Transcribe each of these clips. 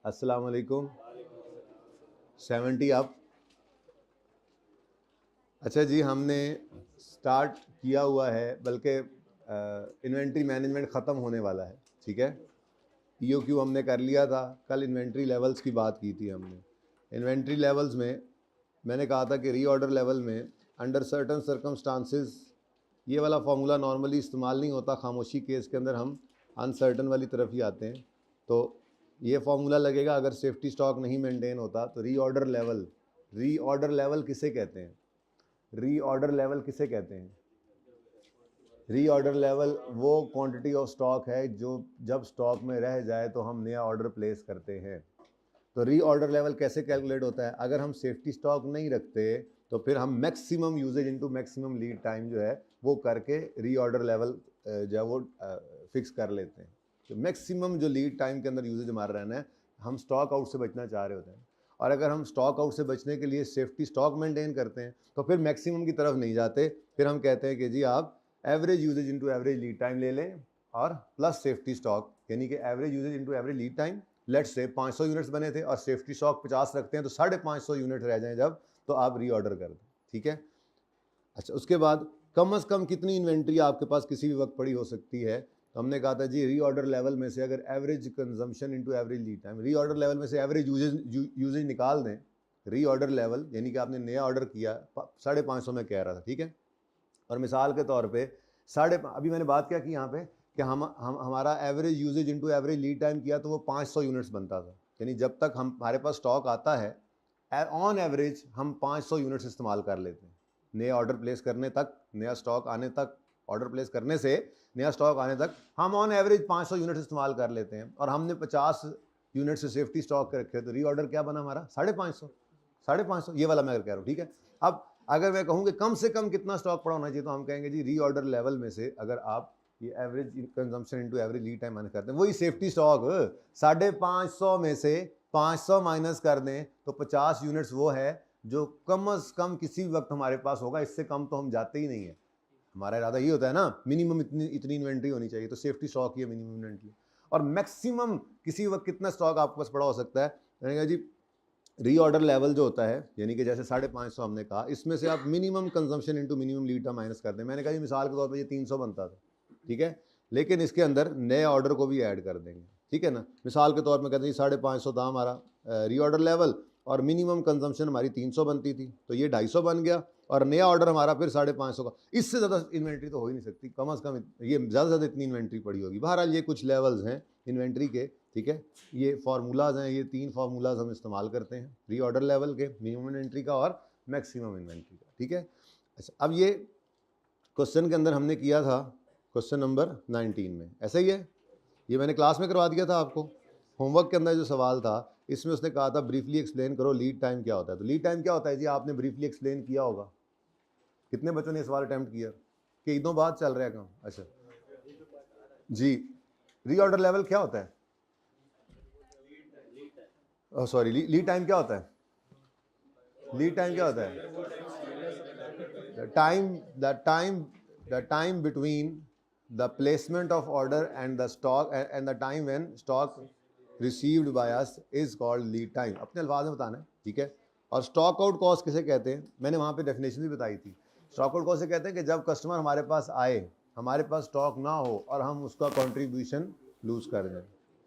अस्सलाम वालेकुम। 70 अप। अच्छा जी, हमने स्टार्ट किया हुआ है, बल्कि इन्वेंट्री मैनेजमेंट ख़त्म होने वाला है। ठीक है, EOQ हमने कर लिया था। कल इन्वेंट्री लेवल्स की बात की थी हमने। इन्वेंट्री लेवल्स में मैंने कहा था कि रीऑर्डर लेवल में अंडर सर्टन सर्कमस्टांसिस, ये वाला फार्मूला नॉर्मली इस्तेमाल नहीं होता। खामोशी केस के अंदर हम अनसर्टन वाली तरफ ही आते हैं। तो ये फार्मूला लगेगा अगर सेफ्टी स्टॉक नहीं मेंटेन होता तो रीऑर्डर लेवल। रीऑर्डर लेवल किसे कहते हैं? रीऑर्डर लेवल किसे कहते हैं? रीऑर्डर लेवल वो क्वांटिटी ऑफ स्टॉक है जो जब स्टॉक में रह जाए तो हम नया ऑर्डर प्लेस करते हैं। तो रीऑर्डर लेवल कैसे कैलकुलेट होता है? अगर हम सेफ्टी स्टॉक नहीं रखते तो फिर हम maximum usage into maximum lead time जो है वो करके रीऑर्डर लेवल जो है वो फिक्स कर लेते हैं। तो मैक्सिमम जो लीड टाइम के अंदर यूजेज हमारा रहना है, हम स्टॉक आउट से बचना चाह रहे होते हैं। और अगर हम स्टॉक आउट से बचने के लिए सेफ्टी स्टॉक मेंटेन करते हैं तो फिर मैक्सिमम की तरफ नहीं जाते। फिर हम कहते हैं कि जी आप average usage into average lead time ले लें और प्लस सेफ्टी स्टॉक, यानी कि average usage into average lead time. Let's say 500 units बने थे और सेफ्टी स्टॉक 50 रखते हैं, तो 550 यूनिट रह जाएं जब, तो आप रीऑर्डर कर दें। ठीक है। अच्छा, उसके बाद कम से कम कितनी इन्वेंट्री आपके पास किसी भी वक्त पड़ी हो सकती है? तो हमने कहा था जी रीऑर्डर लेवल में से अगर average consumption into average lead time, reorder level में से एवरेज यूजेज निकाल दें। रीऑर्डर लेवल यानी कि आपने नया ऑर्डर किया 550 में कह रहा था, ठीक है। और मिसाल के तौर पे अभी मैंने बात क्या की यहाँ पे कि हम हमारा average usage into average lead time किया तो वो 500 यूनिट्स बनता था। यानी जब तक हमारे पास स्टॉक आता है ऑन एवरेज हम 500 यूनिट्स इस्तेमाल कर लेते हैं नए ऑर्डर प्लेस करने तक, नया स्टॉक आने तक। ऑर्डर प्लेस करने से नया स्टॉक आने तक हम ऑन एवरेज 500 यूनिट्स इस्तेमाल कर लेते हैं। और हमने 50 यूनिट से सेफ्टी स्टॉक रखे, तो रीऑर्डर क्या बना हमारा? 550। ये वाला मैं कह रहा हूँ, ठीक है। अब अगर मैं कहूँ कि कम से कम कितना स्टॉक पड़ा होना चाहिए, तो हम कहेंगे जी रीऑर्डर लेवल में से अगर आप ये average consumption into average lead time minus करते हैं, वही सेफ्टी स्टॉक 550 में से 500 माइनस कर दें तो 50 यूनिट्स वो है जो कम से कम किसी भी वक्त हमारे पास होगा। इससे कम तो हम जाते ही नहीं है। हमारा इरादा ये होता है ना, मिनिमम इतनी इन्वेंट्री होनी चाहिए। तो सेफ्टी स्टॉक ही है मिनिमम इन्वेंट्री। और मैक्सिमम किसी वक्त कितना स्टॉक आपके पास पड़ा हो सकता है जी? रीऑर्डर लेवल जो होता है, यानी कि जैसे 550 हमने कहा, इसमें से आप minimum consumption into minimum lead time minus कर दें। मैंने कहा जी मिसाल के तौर पे ये 300 बनता था, ठीक है, लेकिन इसके अंदर नए ऑर्डर को भी ऐड कर देंगे, ठीक है ना। मिसाल के तौर पर कहते हैं 550 था हमारा रीऑर्डर लेवल और मिनिमम कंजम्पशन हमारी 300 बनती थी, तो ये 250 बन गया और नया ऑर्डर हमारा फिर 550 का। इससे ज़्यादा इन्वेंट्री तो हो ही नहीं सकती, कम से कम ये ज़्यादा से ज़्यादा इतनी इन्वेंट्री पड़ी होगी। बहरहाल ये कुछ लेवल्स हैं इन्वेंट्री के, ठीक है। ये फार्मूलाज हैं, ये 3 फार्मूलाज हम इस्तेमाल करते हैं रीऑर्डर लेवल के, मिनिमम इन्वेंट्री का और मैक्सिमम इन्वेंट्री का, ठीक है। अच्छा, अब ये क्वेश्चन के अंदर हमने किया था क्वेश्चन नंबर 19 में, ऐसा ही है। ये मैंने क्लास में करवा दिया था आपको। होमवर्क के अंदर जो सवाल था इसमें उसने कहा था ब्रीफली एक्सप्लेन करो लीड टाइम क्या होता है। तो लीड टाइम क्या होता है जी? आपने ब्रीफली एक्सप्लेन किया होगा। कितने बच्चों ने सवाल अटेम्प्ट किया? कि ईदों बाद चल रहा है काम? अच्छा जी, रीऑर्डर लेवल क्या होता है? सॉरी, लीड टाइम क्या होता है? लीड टाइम क्या होता है? The time between the placement of order and the stock and the time when stock received by us is called lead time. अपने अल्फाज में बताना है, ठीक है। और स्टॉक आउट कॉस्ट किसे कहते हैं? मैंने वहाँ पे डेफिनेशन भी बताई थी। स्टॉक आउट कॉस्ट से कहते हैं कि जब कस्टमर हमारे पास आए, हमारे पास स्टॉक ना हो और हम उसका कॉन्ट्रीब्यूशन लूज कर दें,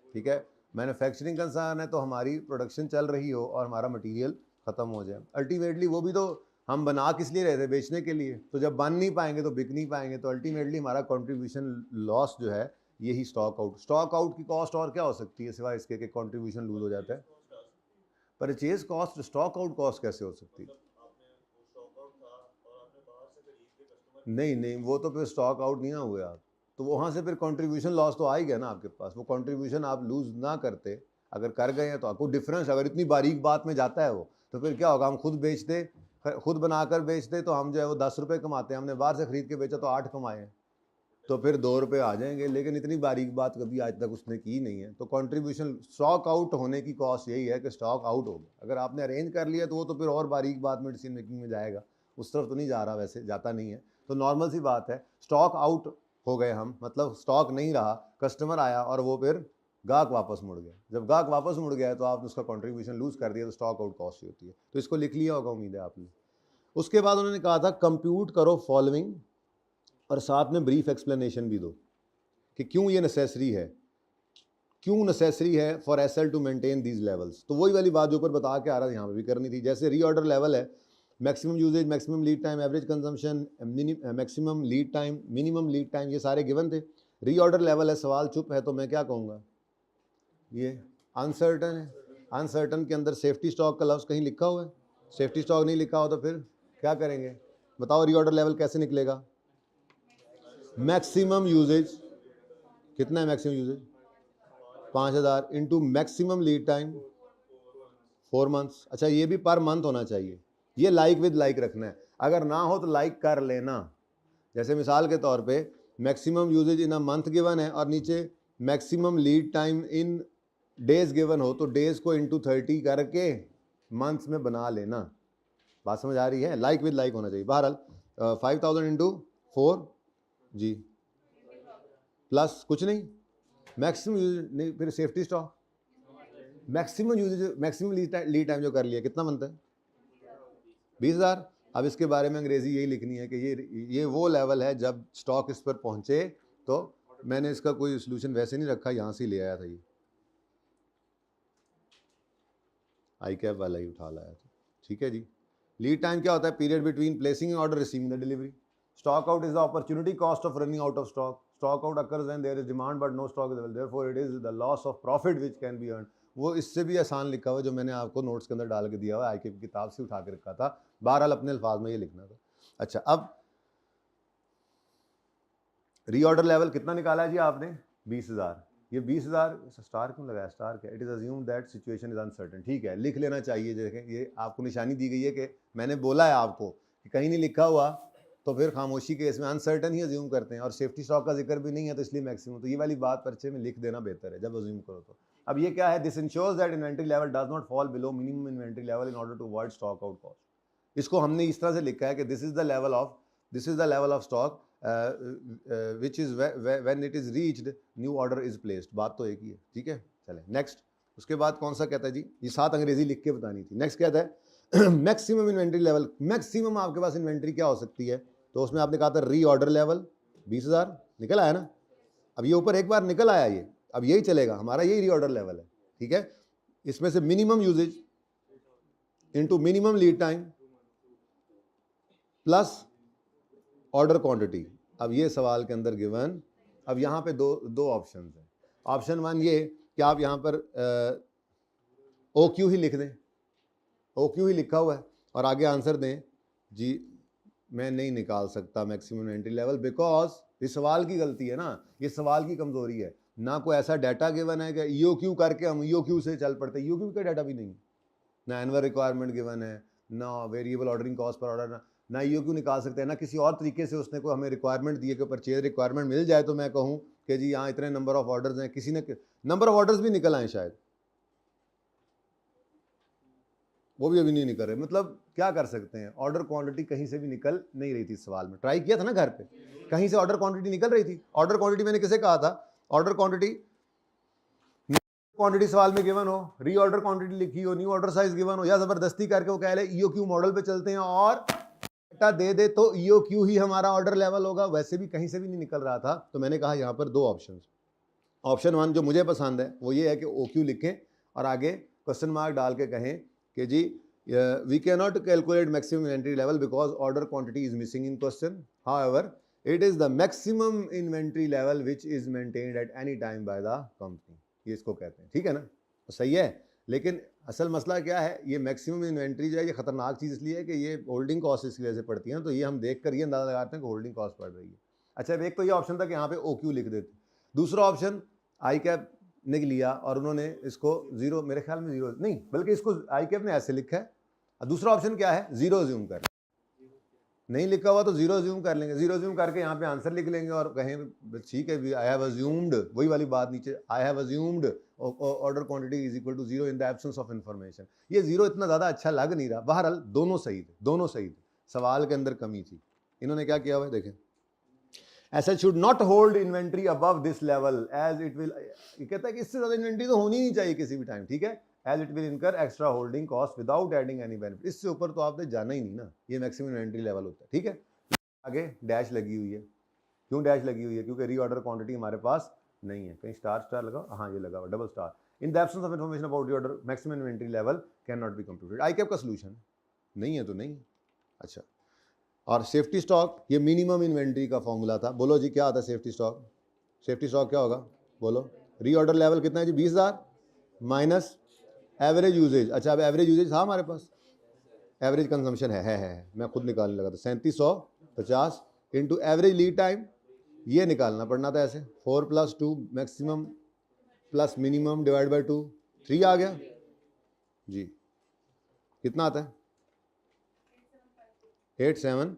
ठीक है। मैन्युफैक्चरिंग कंसर्न है तो हमारी प्रोडक्शन चल रही हो और हमारा मटेरियल ख़त्म हो जाए। अल्टीमेटली वो भी तो हम बना किस लिए रहे थे? बेचने के लिए। तो जब बन नहीं पाएंगे तो बिक नहीं पाएंगे, तो अल्टीमेटली हमारा कंट्रीब्यूशन लॉस जो है यही स्टॉक आउट। स्टॉक आउट की कॉस्ट और क्या हो सकती है सिवाय इसके कि कंट्रीब्यूशन लूज हो जाता है? Purchase cost. Stock out cost कैसे हो सकती है? नहीं नहीं, वो तो फिर स्टॉक आउट नहीं ना हुए आप, तो वहाँ से फिर कंट्रीब्यूशन लॉस तो आ ही गया ना आपके पास। वो कंट्रीब्यूशन आप लूज ना करते, अगर कर गए हैं तो आपको डिफरेंस, अगर इतनी बारीक बात में जाता है वो, तो फिर क्या होगा? हम खुद बेचते, खुद बनाकर बेचते तो हम जो है वो 10 रुपये कमाते हैं, हमने बाहर से खरीद के बेचा तो 8 कमाए हैं, तो फिर 2 रुपये आ जाएंगे। लेकिन इतनी बारीक बात कभी आज तक उसने की नहीं है। तो कंट्रीब्यूशन, स्टॉक आउट होने की कॉस्ट यही है कि स्टॉक आउट हो गया। अगर आपने अरेंज कर लिया तो वो तो फिर और बारीक बात में डिसीजन मेकिंग में जाएगा, उस तरफ तो नहीं जा रहा, वैसे जाता नहीं है। तो नॉर्मल सी बात है, स्टॉक आउट हो गए हम, मतलब स्टॉक नहीं रहा, कस्टमर आया और वो फिर गाहक वापस मुड़ गया। जब गाहक वापस मुड़ गया है तो आपने उसका कंट्रीब्यूशन लूज कर दिया, तो स्टॉक आउट कॉस्ट ही होती है। तो इसको लिख लिया होगा उम्मीद है आपने। उसके बाद उन्होंने कहा था कंप्यूट करो फॉलोइंग, और साथ में ब्रीफ एक्सप्लेनेशन भी दो कि क्यों ये नेसेसरी है, क्यों नेसेसरी है for SL to maintain these levels. तो वही वाली बात जो ऊपर बता के आ रहा था यहाँ पे भी करनी थी। जैसे रीऑर्डर लेवल है, maximum usage, maximum lead time, average consumption, maximum lead time, minimum lead time, ये सारे गिवन थे। रीऑर्डर लेवल है, सवाल चुप है, तो मैं क्या कहूँगा, ये अनसर्टन है। अनसर्टन के अंदर सेफ्टी स्टॉक का लफ्ज़ कहीं लिखा हुआ है? सेफ्टी स्टॉक नहीं लिखा हो तो फिर क्या करेंगे बताओ? रीऑर्डर लेवल कैसे निकलेगा? मैक्सिमम यूजेज कितना है? Maximum usage 5000 into maximum lead time 4 months. अच्छा, ये भी पर मंथ होना चाहिए, ये लाइक विद लाइक रखना है। अगर ना हो तो लाइक कर लेना। जैसे मिसाल के तौर पे maximum usage in a month given है और नीचे maximum lead time in days given हो, तो डेज को इंटू 30 करके मंथ्स में बना लेना। बात समझ आ रही है? लाइक विद लाइक होना चाहिए। बहरहाल 5000 इंटू 4 जी प्लस कुछ नहीं, मैक्सिमम यूज नहीं, फिर safety stock, maximum usage, maximum lead time जो कर लिया कितना बनता है? 20000। अब इसके बारे में अंग्रेजी यही लिखनी है कि ये वो लेवल है जब स्टॉक इस पर पहुंचे। तो मैंने इसका कोई सोल्यूशन वैसे नहीं रखा, यहाँ से ही ले आया था, ये आई कैप वाला ही उठा लाया था। ठीक है जी। लीड टाइम क्या होता है? Period between placing order, receiving the delivery. Stock out is the opportunity cost of running out of stock. Stock out occurs when there is demand but no stock is available, therefore it is the loss of profit which can be earn. वो इससे भी आसान लिखा हुआ जो मैंने आपको notes के अंदर डाल के दिया हुआ, आई की किताब से उठा के रखा था। बहरहाल अपने अल्फाज में ये लिखना था। अच्छा, अब रीऑर्डर लेवल कितना निकाला है जी आपने? 20000। ये 20000 स्टार क्यों लगाया? स्टार क्या? It is assume that situation is uncertain. ठीक है, लिख लेना चाहिए। देखें, ये आपको निशानी दी गई है कि मैंने बोला है आपको कि कहीं नहीं लिखा हुआ तो फिर खामोशी केस में अनसर्टन ही अज्यूम करते हैं, और सेफ्टी स्टॉक का जिक्र भी नहीं है तो इसलिए मैक्सिमम। तो ये वाली बात पर्चे में लिख देना बेहतर है जब अज्यूम करो तो। अब ये क्या है? This ensures that inventory level does not fall below minimum inventory level in order to avoid stock out cost. इसको हमने इस तरह से लिखा है कि this is the level of stock which is when it is reached new order is placed। बात तो एक ही है। ठीक है, चले नेक्स्ट। उसके बाद कौन सा कहता है जी? ये 7 अंग्रेजी लिख के बतानी थी। नेक्स्ट कहता है मैक्सिमम इन्वेंट्री लेवल। मैक्सिमम आपके पास इन्वेंट्री क्या हो सकती है? तो उसमें आपने कहा था रीऑर्डर लेवल 20000 निकल आया ना। अब ये ऊपर एक बार निकल आया, ये अब यही चलेगा हमारा, यही रीऑर्डर लेवल है। ठीक है, इसमें से minimum usage into minimum lead time plus order quantity. अब ये सवाल के अंदर गिवन, अब यहाँ पे दो ऑप्शन हैं। ऑप्शन 1 ये कि आप यहाँ पर ओ क्यू ही लिख दें, ओ क्यू ही लिखा हुआ है, और आगे आंसर दें जी मैं नहीं निकाल सकता मैक्सिमम इन्वेंट्री लेवल बिकॉज ये सवाल की गलती है ना, ये सवाल की कमजोरी है। ना कोई ऐसा डाटा गिवन है कि ईओ क्यू करके हम ईओ क्यू से चल पड़ते, ईओ क्यू का डाटा भी नहीं, ना एनुअल रिक्वायरमेंट गिवन है, ना variable ordering cost per order, ना ईओ क्यू निकाल सकते हैं, ना किसी और तरीके से उसने को हमें रिक्वायरमेंट दी है कि परचेज रिक्वायरमेंट मिल जाए तो मैं कहूँ कि जी यहाँ इतने नंबर ऑफ ऑर्डर्स हैं, किसी ने नंबर ऑफ ऑर्डर्स भी निकल आए शायद, वो भी अभी नहीं निकल रहे। मतलब क्या कर सकते हैं? ऑर्डर क्वांटिटी कहीं से भी निकल नहीं रही थी। सवाल में ट्राई किया था ना घर पे, कहीं से ऑर्डर क्वांटिटी निकल रही थी? ऑर्डर क्वांटिटी मैंने किसे कहा था? ऑर्डर क्वांटिटी सवाल में गिवन हो, रीऑर्डर क्वांटिटी लिखी हो, न्यू ऑर्डर साइज गिवन हो, या जबरदस्ती करके वो कह ले ईओ क्यू मॉडल पे चलते हैं और डेटा दे दे तो ईओ क्यू ही हमारा ऑर्डर लेवल होगा, वैसे भी कहीं से भी नहीं निकल रहा था। तो मैंने कहा यहाँ पर 2 ऑप्शन। ऑप्शन 1 जो मुझे पसंद है वो ये है कि ओ क्यू लिखें और आगे क्वेश्चन मार्क डाल के कहें कि जी we can not calculate maximum inventory level because order quantity is missing in question, however it is the maximum inventory level which is maintained at any time by the company, ये इसको कहते हैं। ठीक है ना, तो सही है। लेकिन असल मसला क्या है, ये मैक्सिमम इन्वेंट्री जो है ये खतरनाक चीज़ इसलिए है कि ये होल्डिंग कॉस्ट इसकी वजह से पड़ती है, तो ये हम देख कर ये अंदाजा लगाते हैं कि होल्डिंग कॉस्ट पड़ रही है। अच्छा, एक तो ये ऑप्शन था कि यहाँ पे ओ क्यू लिख देते। दूसरा ऑप्शन आई कैप ने लिया और उन्होंने इसको जीरो, मेरे ख्याल में जीरो नहीं बल्कि इसको आई कैप ने ऐसे लिखा है। दूसरा ऑप्शन क्या है? जीरो ज्यूम कर, नहीं लिखा हुआ तो जीरो ज्यूम कर लेंगे, जीरो ज्यूम करके यहाँ पे आंसर लिख लेंगे और कहें ठीक है आई हैव अज्यूम्ड, वही वाली बात नीचे, I have assumed order quantity is equal to zero in the absence of information. ये जीरो इतना ज़्यादा अच्छा लग नहीं रहा। बहरहाल दोनों सही थे, दोनों सही थे, सवाल के अंदर कमी थी। इन्होंने क्या किया हुआ है देखें, asset should not hold inventory above this level as it will, ये कहता है कि इससे ज्यादा इन्वेंट्री तो होनी नहीं चाहिए किसी भी टाइम, ठीक है, एज इट विल इनकर extra holding cost without adding any benefit, इससे ऊपर तो आपने जाना ही नहीं ना, ये मैक्सिमम इन्वेंट्री लेवल होता है, ठीक है। आगे डैश लगी हुई है, क्यों डैश लगी हुई है, क्योंकि रीऑर्डर क्वांटिटी हमारे पास नहीं है, कहीं स्टार स्टार लगा, हाँ ये लगा हुआ double star, in the absence of information about reorder maximum inventory level can not be computed, I cap का सोल्यूशन नहीं है तो नहीं, अच्छा। और सेफ्टी स्टॉक, ये मिनिमम इन्वेंट्री का फॉर्मूला था, बोलो जी क्या आता है सेफ्टी स्टॉक, सेफ्टी स्टॉक क्या होगा बोलो, रीऑर्डर लेवल कितना है जी 20,000 माइनस एवरेज यूजेज, अच्छा अब एवरेज यूजेज था हमारे पास, एवरेज कंजम्पशन है, मैं खुद निकालने लगा था 3750 इंटू एवरेज लीड टाइम, ये निकालना पड़ना था ऐसे 4 + 2 maximum plus minimum divide by 2, 3 आ गया जी, कितना आता है 87,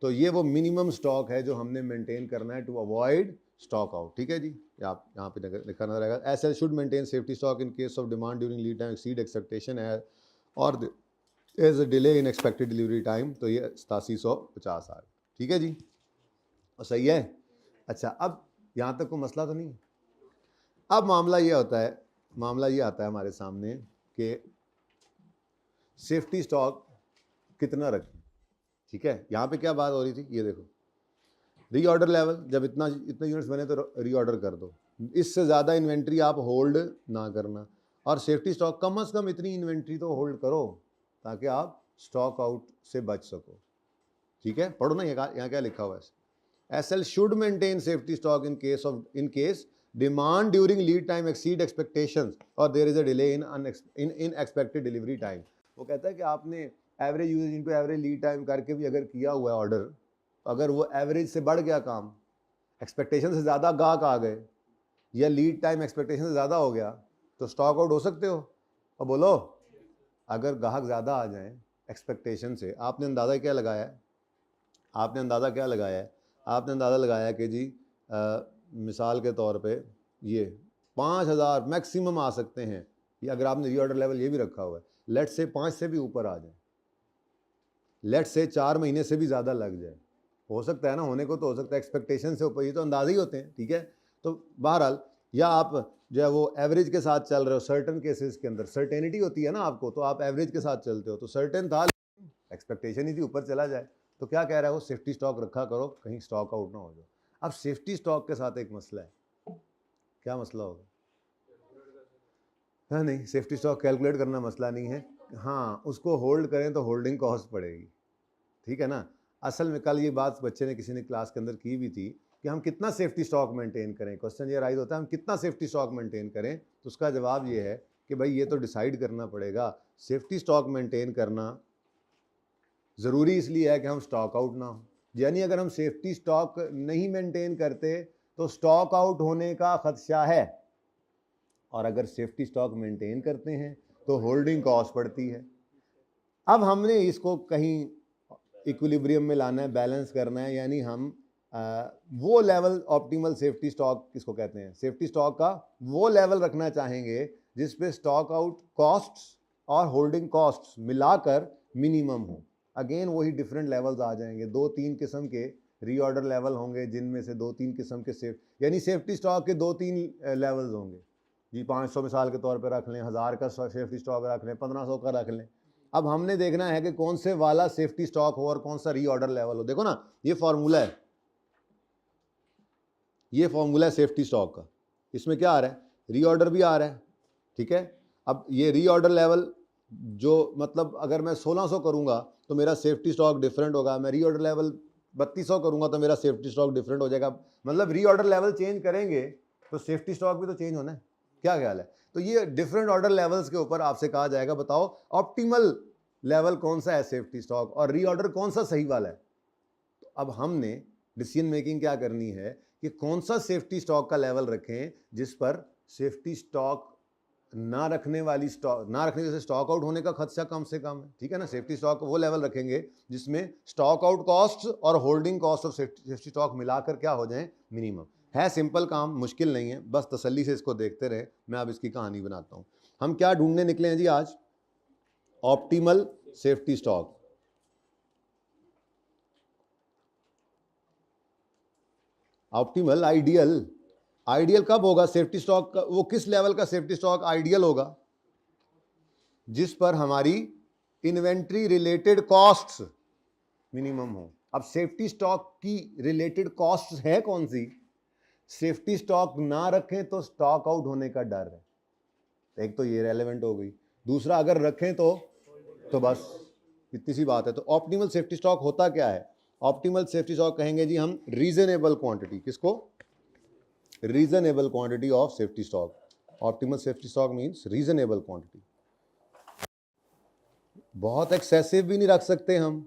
तो ये वो मिनिमम स्टॉक है जो हमने मेंटेन करना है टू अवॉइड स्टॉक आउट, ठीक है जी, आप यहाँ पे लिखना रहेगा, SL should maintain safety stock in case of demand during lead time exceed expectation है और as a delay in expected delivery time, तो ये 8750 आ गया, ठीक है जी, और सही है। अच्छा अब यहाँ तक कोई मसला तो नहीं, अब मामला ये होता है, मामला ये आता है हमारे सामने कि सेफ्टी स्टॉक कितना रखें, ठीक है, यहाँ पे क्या बात हो रही थी, ये देखो रीऑर्डर लेवल, जब इतने यूनिट्स बने तो रीऑर्डर कर दो, इससे ज़्यादा इन्वेंट्री आप होल्ड ना करना, और सेफ्टी स्टॉक कम से कम इतनी इन्वेंट्री तो होल्ड करो ताकि आप स्टॉक आउट से बच सको, ठीक है, पढ़ो ना यहाँ क्या लिखा हुआ है, SL should maintain safety stock in case demand during lead time exceed expectations और there is a delay in expected delivery time, वो कहता है कि आपने average usage into average lead time करके भी अगर किया हुआ है ऑर्डर, अगर वो एवरेज से बढ़ गया काम, एक्सपेक्टेशन से ज़्यादा गाहक आ गए या लीड टाइम एक्सपेक्टेशन से ज़्यादा हो गया, तो स्टॉक आउट हो सकते हो, और बोलो अगर गाहक ज़्यादा आ जाए एक्सपेक्टेशन से, आपने अंदाज़ा क्या लगाया है, आपने अंदाज़ा क्या लगाया है, आपने अंदाज़ा लगाया कि जी मिसाल के तौर पे ये 5000 मैक्सिमम आ सकते हैं, ये अगर आपने रीऑर्डर लेवल ये भी रखा हुआ है, लेट से 5 से भी ऊपर आ जाए, लेट से 4 महीने से भी ज़्यादा लग जाए, हो सकता है ना, होने को तो हो सकता है, एक्सपेक्टेशन से ऊपर, ये तो अंदाजे ही होते हैं, ठीक है, तो बहरहाल या आप जो है वो एवरेज के साथ चल रहे हो, सर्टन केसेस के अंदर सर्टेनिटी होती है ना आपको, तो आप एवरेज के साथ चलते हो, तो सर्टेन था एक्सपेक्टेशन ही थी ऊपर चला जाए, तो क्या कह रहा है वो, सेफ्टी स्टॉक रखा करो कहीं स्टॉक आउट ना हो जाए। अब सेफ्टी स्टॉक के साथ एक मसला है, क्या मसला होगा, हाँ नहीं सेफ्टी स्टॉक कैलकुलेट करना मसला नहीं है, हाँ उसको होल्ड करें तो होल्डिंग कॉस्ट पड़ेगी, ठीक है ना। असल में कल ये बात बच्चे ने किसी ने क्लास के अंदर की भी थी कि हम कितना सेफ्टी स्टॉक मेंटेन करें, क्वेश्चन ये राइज होता है हम कितना सेफ्टी स्टॉक मेंटेन करें, तो उसका जवाब ये है कि भाई ये तो डिसाइड करना पड़ेगा, सेफ्टी स्टॉक मेंटेन करना ज़रूरी इसलिए है कि हम स्टॉक आउट ना हो, यानी अगर हम सेफ्टी स्टॉक नहीं मेंटेन करते तो स्टॉक आउट होने का खदशा है, और अगर सेफ्टी स्टॉक मेंटेन करते हैं तो होल्डिंग कॉस्ट पड़ती है। अब हमने इसको कहीं इक्विलिब्रियम में लाना है, बैलेंस करना है, यानी हम वो लेवल ऑप्टिमल सेफ्टी स्टॉक किसको कहते हैं, सेफ्टी स्टॉक का वो लेवल रखना चाहेंगे जिस पे स्टॉक आउट कॉस्ट्स और होल्डिंग कॉस्ट्स मिलाकर मिनिमम हो। अगेन वही डिफरेंट लेवल्स आ जाएंगे, 2-3 किस्म के रीऑर्डर लेवल होंगे जिनमें से 2-3 किस्म के यानी सेफ्टी स्टॉक के 2-3 लेवल्स होंगे जी, 500 मिसाल के तौर पर रख लें, 1000 का सेफ्टी स्टॉक रख लें, 1500 का रख लें। अब हमने देखना है कि कौन से वाला सेफ्टी स्टॉक हो और कौन सा रीऑर्डर लेवल हो। देखो ना ये फॉर्मूला है, ये फॉर्मूला है सेफ्टी स्टॉक का, इसमें क्या आ रहा है, रीऑर्डर भी आ रहा है, ठीक है। अब ये रीऑर्डर लेवल जो मतलब अगर मैं 1600 करूंगा तो मेरा सेफ्टी स्टॉक डिफरेंट होगा, मैं रीऑर्डर लेवल 3200 करूंगा तो मेरा सेफ्टी स्टॉक डिफरेंट हो जाएगा, मतलब रीऑर्डर लेवल चेंज करेंगे तो सेफ्टी स्टॉक भी तो चेंज होना है, क्या ख्याल है। तो ये डिफरेंट ऑर्डर लेवल्स के ऊपर आपसे कहा जाएगा बताओ ऑप्टिमल लेवल कौन सा है सेफ्टी स्टॉक और रीऑर्डर कौन सा सही वाला है। तो अब हमने डिसीजन मेकिंग क्या करनी है कि कौन सा सेफ्टी स्टॉक का लेवल रखें जिस पर सेफ्टी स्टॉक ना रखने वाली स्टॉक ना रखने से स्टॉक आउट होने का खदशा कम से कम है, ठीक है ना। सेफ्टी स्टॉक वो लेवल रखेंगे जिसमें स्टॉक आउट कॉस्ट और holding cost of safety stock मिलाकर क्या हो जाए मिनिमम। है सिंपल काम, मुश्किल नहीं है, बस तसल्ली से इसको देखते रहे। मैं अब इसकी कहानी बनाता हूं। हम क्या ढूंढने निकले हैं जी आज, optimal safety stock. Optimal, ideal, ideal कब होगा सेफ्टी स्टॉक का? वो किस लेवल का सेफ्टी स्टॉक आइडियल होगा? जिस पर हमारी इन्वेंट्री रिलेटेड कॉस्ट्स मिनिमम हो। अब सेफ्टी स्टॉक की रिलेटेड कॉस्ट्स है कौन सी? सेफ्टी स्टॉक ना रखें तो स्टॉक आउट होने का डर है। एक तो ये रेलेवेंट हो गई, दूसरा अगर रखें तो बस इतनी सी बात है। तो ऑप्टिमल सेफ्टी स्टॉक होता क्या है? ऑप्टिमल सेफ्टी स्टॉक कहेंगे जी हम रीजनेबल क्वांटिटी, किसको? Reasonable quantity of safety stock. Optimal safety stock means reasonable quantity. बहुत एक्सेसिव भी नहीं रख सकते हम,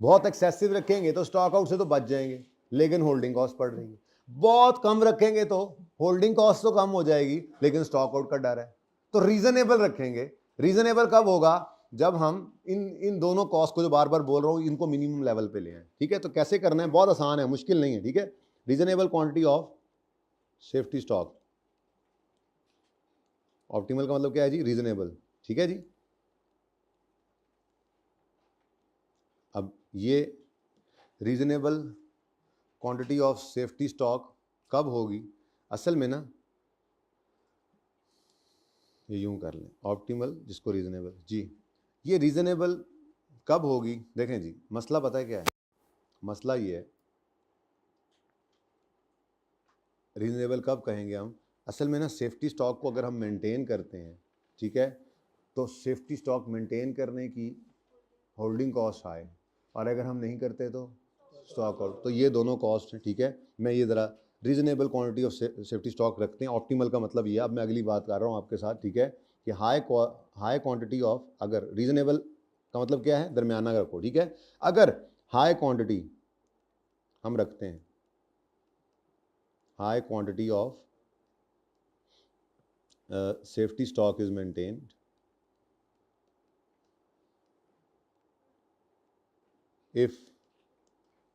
बहुत एक्सेसिव रखेंगे तो स्टॉक आउट से तो बच जाएंगे लेकिन होल्डिंग कॉस्ट पड़ रही है। बहुत कम रखेंगे तो होल्डिंग कॉस्ट तो कम हो जाएगी लेकिन स्टॉक आउट का डर है। तो रीजनेबल रखेंगे। रीजनेबल कब होगा? जब हम इन दोनों कॉस्ट को जो बार बार बोल रहा हूं इनको मिनिमम लेवल पे ले आए। ठीक है, तो कैसे करना है? बहुत आसान है, मुश्किल नहीं है। ठीक है, reasonable quantity of safety stock. Optimal का मतलब क्या है जी? रीजनेबल। ठीक है जी। अब ये reasonable quantity of safety stock कब होगी? असल में ना ये यूं कर लें, ऑप्टिमल जिसको रीजनेबल जी, ये रीजनेबल कब होगी? देखें जी, मसला पता है क्या है? मसला ये है, रीजनेबल कब कहेंगे हम? असल में ना सेफ्टी स्टॉक को अगर हम मेंटेन करते हैं, ठीक है, तो सेफ्टी स्टॉक मेंटेन करने की होल्डिंग कॉस्ट आए, और अगर हम नहीं करते तो स्टॉक आउट। तो ये दोनों कॉस्ट हैं। ठीक है, मैं ये ज़रा reasonable quantity of safety stock रखते हैं। ऑप्टिमल का मतलब ये, अब मैं अगली बात कर रहा हूँ आपके साथ। ठीक है, कि हाई क्वांटिटी ऑफ, अगर रीजनेबल का मतलब क्या है? दरमियाना रखो। ठीक है, अगर हाई क्वांटिटी हम रखते हैं, high quantity of safety stock is maintained if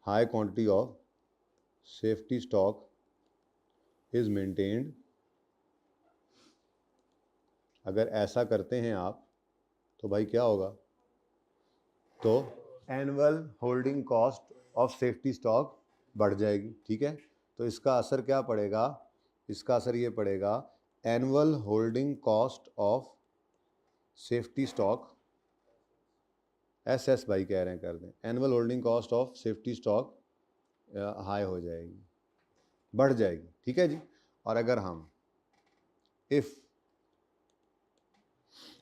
high quantity of safety stock is maintained, अगर ऐसा करते हैं आप तो भाई क्या होगा? तो annual holding cost of safety stock बढ़ जाएगी। ठीक है, तो इसका असर क्या पड़ेगा? इसका असर ये पड़ेगा, annual holding cost of safety stock, S भाई कह रहे हैं कर दें, annual holding cost of safety stock high हो जाएगी, बढ़ जाएगी। ठीक है जी। और अगर हम if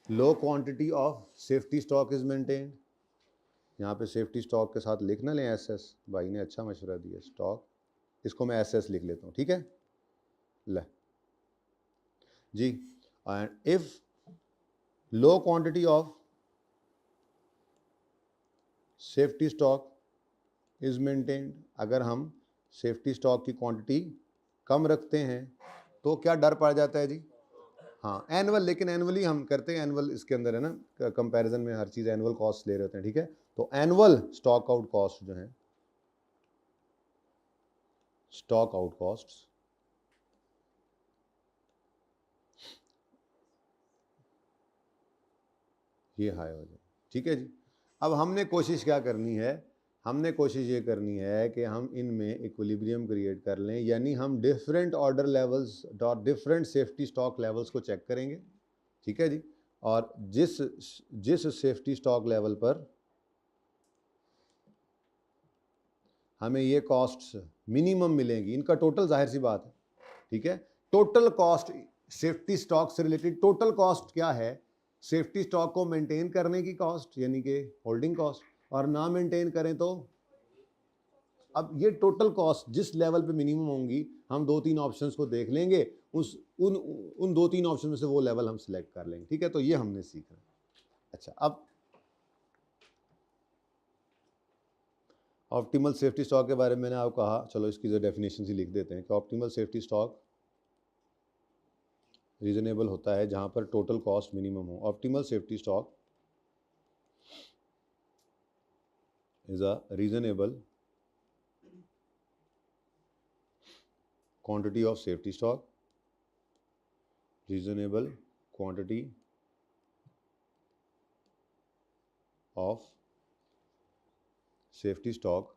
low quantity of safety stock is maintained, यहाँ पे सेफ्टी स्टॉक के साथ लिख ना लें एसएस, भाई ने अच्छा मशवरा दिया, स्टॉक, इसको मैं एसएस लिख लेता हूँ। ठीक है, ले जी। And if low quantity of safety stock is maintained, अगर हम सेफ्टी स्टॉक की क्वांटिटी कम रखते हैं तो क्या डर पड़ जाता है जी? हाँ, एनुअल, लेकिन एनुअली हम करते हैं, एनुअल इसके अंदर है ना, कंपैरिजन में हर चीज़ एनुअल कॉस्ट ले रहे होते हैं। ठीक है, तो एनुअल स्टॉक आउट कॉस्ट जो है, स्टॉक आउट कॉस्ट, ये हाई हो जाए। ठीक है जी। अब हमने कोशिश क्या करनी है? हमने कोशिश ये करनी है कि हम इनमें इक्विलिब्रियम क्रिएट कर लें, यानी हम डिफरेंट ऑर्डर लेवल्स और डिफरेंट सेफ्टी स्टॉक लेवल्स को चेक करेंगे। ठीक है जी, और जिस जिस सेफ्टी स्टॉक लेवल पर हमें ये कॉस्ट्स मिनिमम मिलेंगी, इनका टोटल, जाहिर सी बात है, ठीक है, टोटल कॉस्ट सेफ्टी स्टॉक से रिलेटेड, टोटल कॉस्ट क्या है? सेफ्टी स्टॉक को मेंटेन करने की कॉस्ट, यानी कि होल्डिंग कॉस्ट, और ना मेंटेन करें तो, अब ये टोटल कॉस्ट जिस लेवल पे मिनिमम होंगी, हम 2-3 ऑप्शंस को देख लेंगे, उन 2-3 ऑप्शन में से वो लेवल हम सिलेक्ट कर लेंगे। ठीक है, तो ये हमने सीखा। अच्छा, अब ऑप्टिमल सेफ्टी स्टॉक के बारे में मैंने आपको कहा, चलो इसकी जो डेफिनेशन ही लिख देते हैं कि ऑप्टिमल सेफ्टी स्टॉक रीजनेबल होता है जहां पर टोटल कॉस्ट मिनिमम हो। Optimal safety stock is a reasonable quantity of safety stock, reasonable quantity of safety stock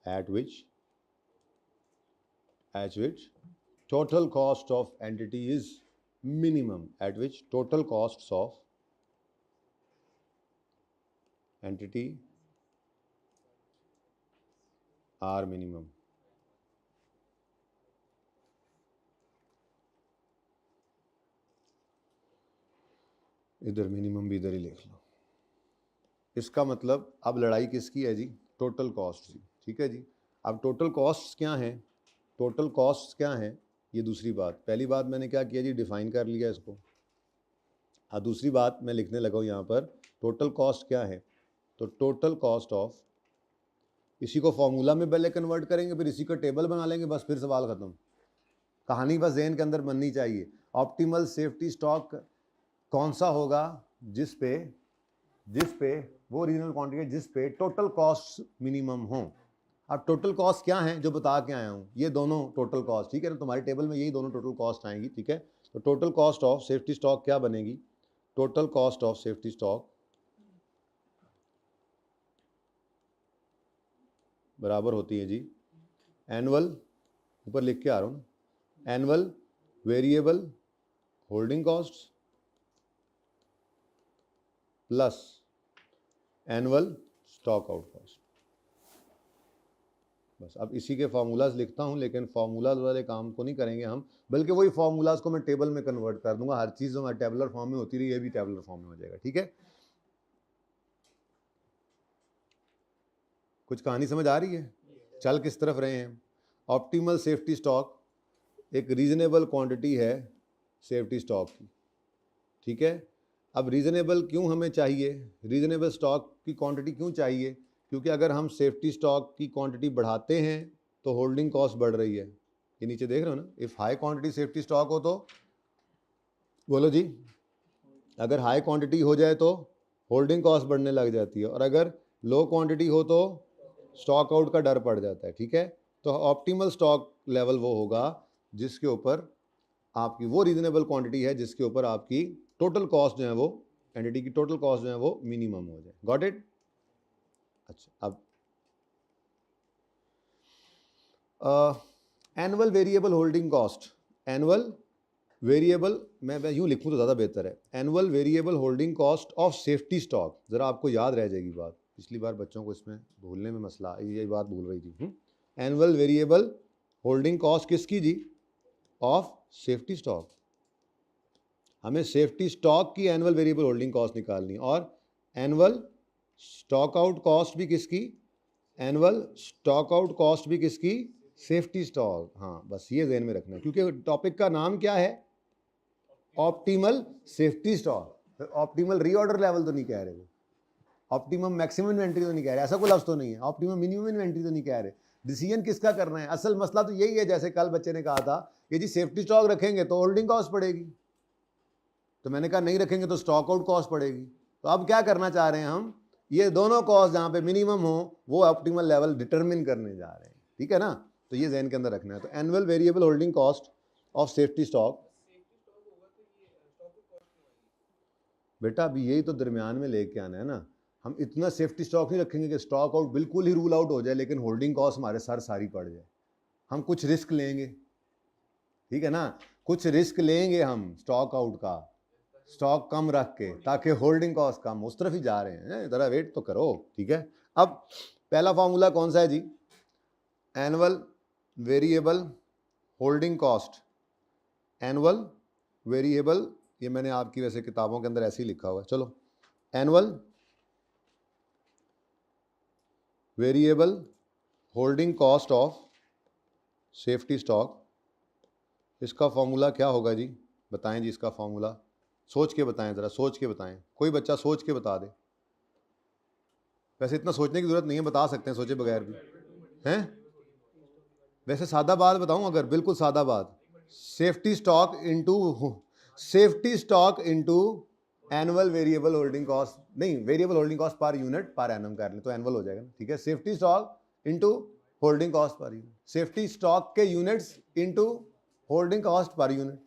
at which total cost of entity is minimum, at which total costs of entity are minimum. इधर minimum भी इधर ही लिख लो। इसका मतलब अब लड़ाई किसकी है जी? टोटल कॉस्ट की, ठीक है जी। अब टोटल कॉस्ट क्या हैं, टोटल कॉस्ट क्या हैं, ये दूसरी बात। पहली बात मैंने क्या किया जी, डिफाइन कर लिया इसको। अब दूसरी बात मैं लिखने लगा हूँ यहाँ पर, टोटल कॉस्ट क्या है, तो टोटल कॉस्ट ऑफ, इसी को फॉर्मूला में पहले कन्वर्ट करेंगे, फिर इसी का टेबल बना लेंगे, बस फिर सवाल ख़त्म। कहानी बस ज़हन के अंदर बननी चाहिए। ऑप्टिमल सेफ्टी स्टॉक कौन सा होगा, जिस पे वो रीजनल क्वांटिटी है जिस पे टोटल कॉस्ट मिनिमम हो। अब टोटल कॉस्ट क्या है जो बता के आया हूँ, ये दोनों टोटल कॉस्ट, ठीक है ना, तुम्हारे टेबल में यही दोनों टोटल कॉस्ट आएंगी, ठीक है। तो total cost of safety stock क्या बनेगी, total cost of safety stock बराबर होती है जी एनुअल, ऊपर लिख के आ रहा हूँ, annual variable holding cost plus annual stock out cost. बस अब इसी के फार्मूलाज लिखता हूँ, लेकिन फार्मूलाज वाले काम को नहीं करेंगे हम, बल्कि वही फार्मूलाज को मैं टेबल में कन्वर्ट कर दूंगा। हर चीज़ हमारे टेबलर फॉर्म में होती रही, ये भी टेबलर फॉर्म में हो जाएगा, ठीक है। कुछ कहानी समझ आ रही है, चल किस तरफ रहे हैं। ऑप्टिमल सेफ्टी स्टॉक एक रीजनेबल क्वांटिटी है सेफ्टी स्टॉक की, ठीक है। अब रीजनेबल क्यों हमें चाहिए, रीजनेबल स्टॉक की क्वांटिटी क्यों चाहिए, क्योंकि अगर हम सेफ्टी स्टॉक की क्वांटिटी बढ़ाते हैं तो होल्डिंग कॉस्ट बढ़ रही है। ये नीचे देख रहे हो ना, if high quantity safety stock हो तो बोलो जी, अगर हाई क्वांटिटी हो जाए तो होल्डिंग कॉस्ट बढ़ने लग जाती है, और अगर लो क्वांटिटी हो तो स्टॉक आउट का डर पड़ जाता है, ठीक है। तो ऑप्टिमल स्टॉक लेवल वो होगा जिसके ऊपर आपकी वो रीजनेबल क्वांटिटी है जिसके ऊपर आपकी टोटल कॉस्ट जो है वो, एंटिटी की टोटल कॉस्ट जो है वो मिनिमम हो जाए। Got it. अच्छा, अब annual variable holding cost, annual variable मैं यूँ लिखूँ तो ज़्यादा बेहतर है, annual variable holding cost of safety stock. ज़रा आपको याद रह जाएगी बात, पिछली बार बच्चों को इसमें भूलने में मसला, यही बात भूल रही थी। एनुअल वेरिएबल होल्डिंग कॉस्ट किसकी जी, ऑफ सेफ्टी स्टॉक। हमें सेफ्टी स्टॉक की एनुअल वेरिएबल होल्डिंग कॉस्ट निकालनी, और एनुअल स्टॉक आउट कॉस्ट भी किसकी, एनुअल स्टॉक आउट कॉस्ट भी किसकी, सेफ्टी स्टॉक। हाँ, बस ये ध्यान में रखना है, क्योंकि टॉपिक का नाम क्या है, optimal safety stock. Optimal reorder level तो नहीं कह रहे, ऑप्टिमम मैक्सिमम इन्वेंट्री तो नहीं कह रहे, ऐसा कोई लफ्ज़ तो नहीं है, ऑप्टिमम मिनिमम इन्वेंट्री तो नहीं कह रहे। डिसीजन किसका करना है, असल मसला तो यही है, जैसे कल बच्चे ने कहा था कि जी सेफ्टी स्टॉक रखेंगे तो होल्डिंग कॉस्ट पड़ेगी, तो मैंने कहा नहीं रखेंगे तो स्टॉक आउट कॉस्ट पड़ेगी। तो अब क्या करना चाह रहे हैं हम, ये दोनों कॉस्ट जहाँ पे मिनिमम हो वो ऑप्टिमल लेवल डिटरमिन करने जा रहे हैं, ठीक है ना। तो ये ज़हन के अंदर रखना है। तो annual variable holding cost of safety stock, बेटा अभी यही तो दरमियान में लेके आना है ना। हम इतना सेफ्टी स्टॉक नहीं रखेंगे कि स्टॉक आउट बिल्कुल ही रूल आउट हो जाए, लेकिन होल्डिंग कॉस्ट हमारे सर सारी पड़ जाए। हम कुछ रिस्क लेंगे, ठीक है ना, कुछ रिस्क लेंगे हम स्टॉक आउट का, स्टॉक कम रख के, ताकि होल्डिंग कॉस्ट कम, उस तरफ ही जा रहे हैं, ज़रा वेट तो करो, ठीक है। अब पहला फार्मूला कौन सा है जी, annual variable holding cost, annual variable, ये मैंने आपकी वैसे किताबों के अंदर ऐसे ही लिखा हुआ है, चलो annual variable holding cost of safety stock. इसका फॉर्मूला क्या होगा जी, बताएं जी, इसका फॉर्मूला सोच के बताएं, ज़रा सोच के बताएं, कोई बच्चा सोच के बता दे। वैसे इतना सोचने की ज़रूरत नहीं है, बता सकते हैं सोचे बगैर भी, हैं। वैसे सादा बात बताऊं, अगर बिल्कुल सादा बात, safety stock into annual variable holding cost, नहीं variable holding cost per unit per annum कर ले तो एनुअल हो जाएगा ना, ठीक है। Safety stock into holding cost per unit, safety stock के units into holding cost per unit,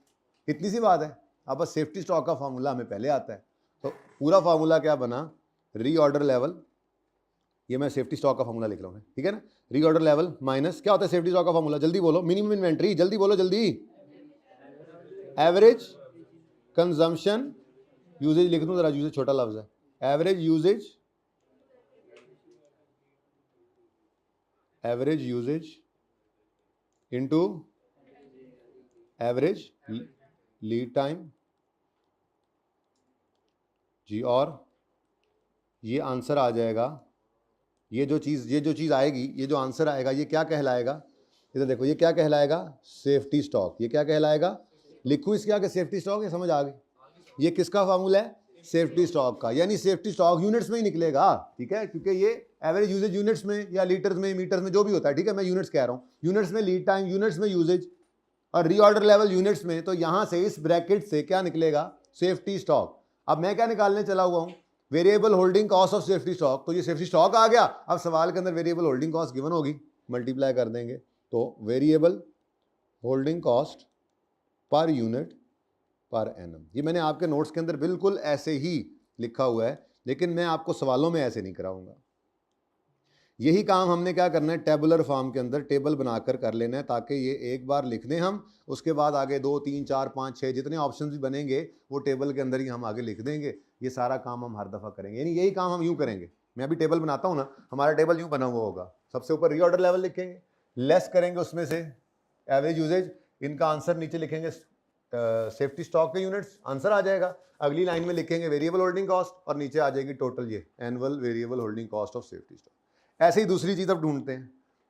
इतनी सी बात है। अब बस सेफ्टी स्टॉक का फार्मूला हमें पहले आता है, तो पूरा फार्मूला क्या बना, रीऑर्डर लेवल, ये मैं सेफ्टी स्टॉक का फॉर्मूला लिख रहा हूँ, ठीक है ना। रीऑर्डर लेवल माइनस क्या होता है सेफ्टी स्टॉक का फॉर्मूला, जल्दी बोलो, मिनिमम इन्वेंट्री, जल्दी बोलो जल्दी, एवरेज कंजम्पशन यूजेज लिख दूँ, जरा यूजेज छोटा लफ्ज है, average usage into average lead time जी, और ये आंसर आ जाएगा, ये जो चीज़ आएगी, ये जो आंसर आएगा ये क्या कहलाएगा, इधर देखो ये क्या कहलाएगा, सेफ्टी स्टॉक। ये क्या कहलाएगा, लिखूँ इसके आगे सेफ्टी स्टॉक, ये समझ आ गई। ये किसका फार्मूला है, सेफ्टी स्टॉक का, यानी सेफ्टी स्टॉक यूनिट्स में ही निकलेगा, ठीक है, क्योंकि ये एवरेज यूजेज यूनिट्स में या लीटर्स में मीटर्स में जो भी होता है, ठीक है, मैं यूनिट्स कह रहा हूँ, यूनिट्स में लीड टाइम, यूनिट्स में यूजेज और रीऑर्डर लेवल यूनिट्स में, तो यहाँ से इस ब्रैकेट से क्या निकलेगा, सेफ्टी स्टॉक। अब मैं क्या निकालने चला हुआ हूँ, variable holding cost of safety stock, तो ये सेफ्टी स्टॉक आ गया। अब सवाल के अंदर वेरिएबल होल्डिंग कॉस्ट गिवन होगी, मल्टीप्लाई कर देंगे, तो variable holding cost per unit per annum. ये मैंने आपके नोट्स के अंदर बिल्कुल ऐसे ही लिखा हुआ है, लेकिन मैं आपको सवालों में ऐसे नहीं कराऊंगा। यही काम हमने क्या करना है, टेबुलर फॉर्म के अंदर टेबल बनाकर कर लेना है, ताकि ये एक बार लिखने हम, उसके बाद आगे 2 3 4 5 6 जितने ऑप्शन भी बनेंगे वो टेबल के अंदर ही हम आगे लिख देंगे। ये सारा काम हम हर दफ़ा करेंगे, यानी यही काम हम यूँ करेंगे। मैं अभी टेबल बनाता हूँ ना, हमारा टेबल यूँ बना हुआ होगा, सबसे ऊपर रीऑर्डर लेवल लिखेंगे, लेस करेंगे उसमें से एवरेज यूजेज, इनका आंसर नीचे लिखेंगे सेफ्टी स्टॉक के यूनिट्स, आंसर आ जाएगा। अगली लाइन में लिखेंगे वेरिएबल होल्डिंग कॉस्ट और नीचे आ जाएगी टोटल ये annual variable holding cost of safety stock. ऐसे ही दूसरी चीज़ अब ढूंढते हैं,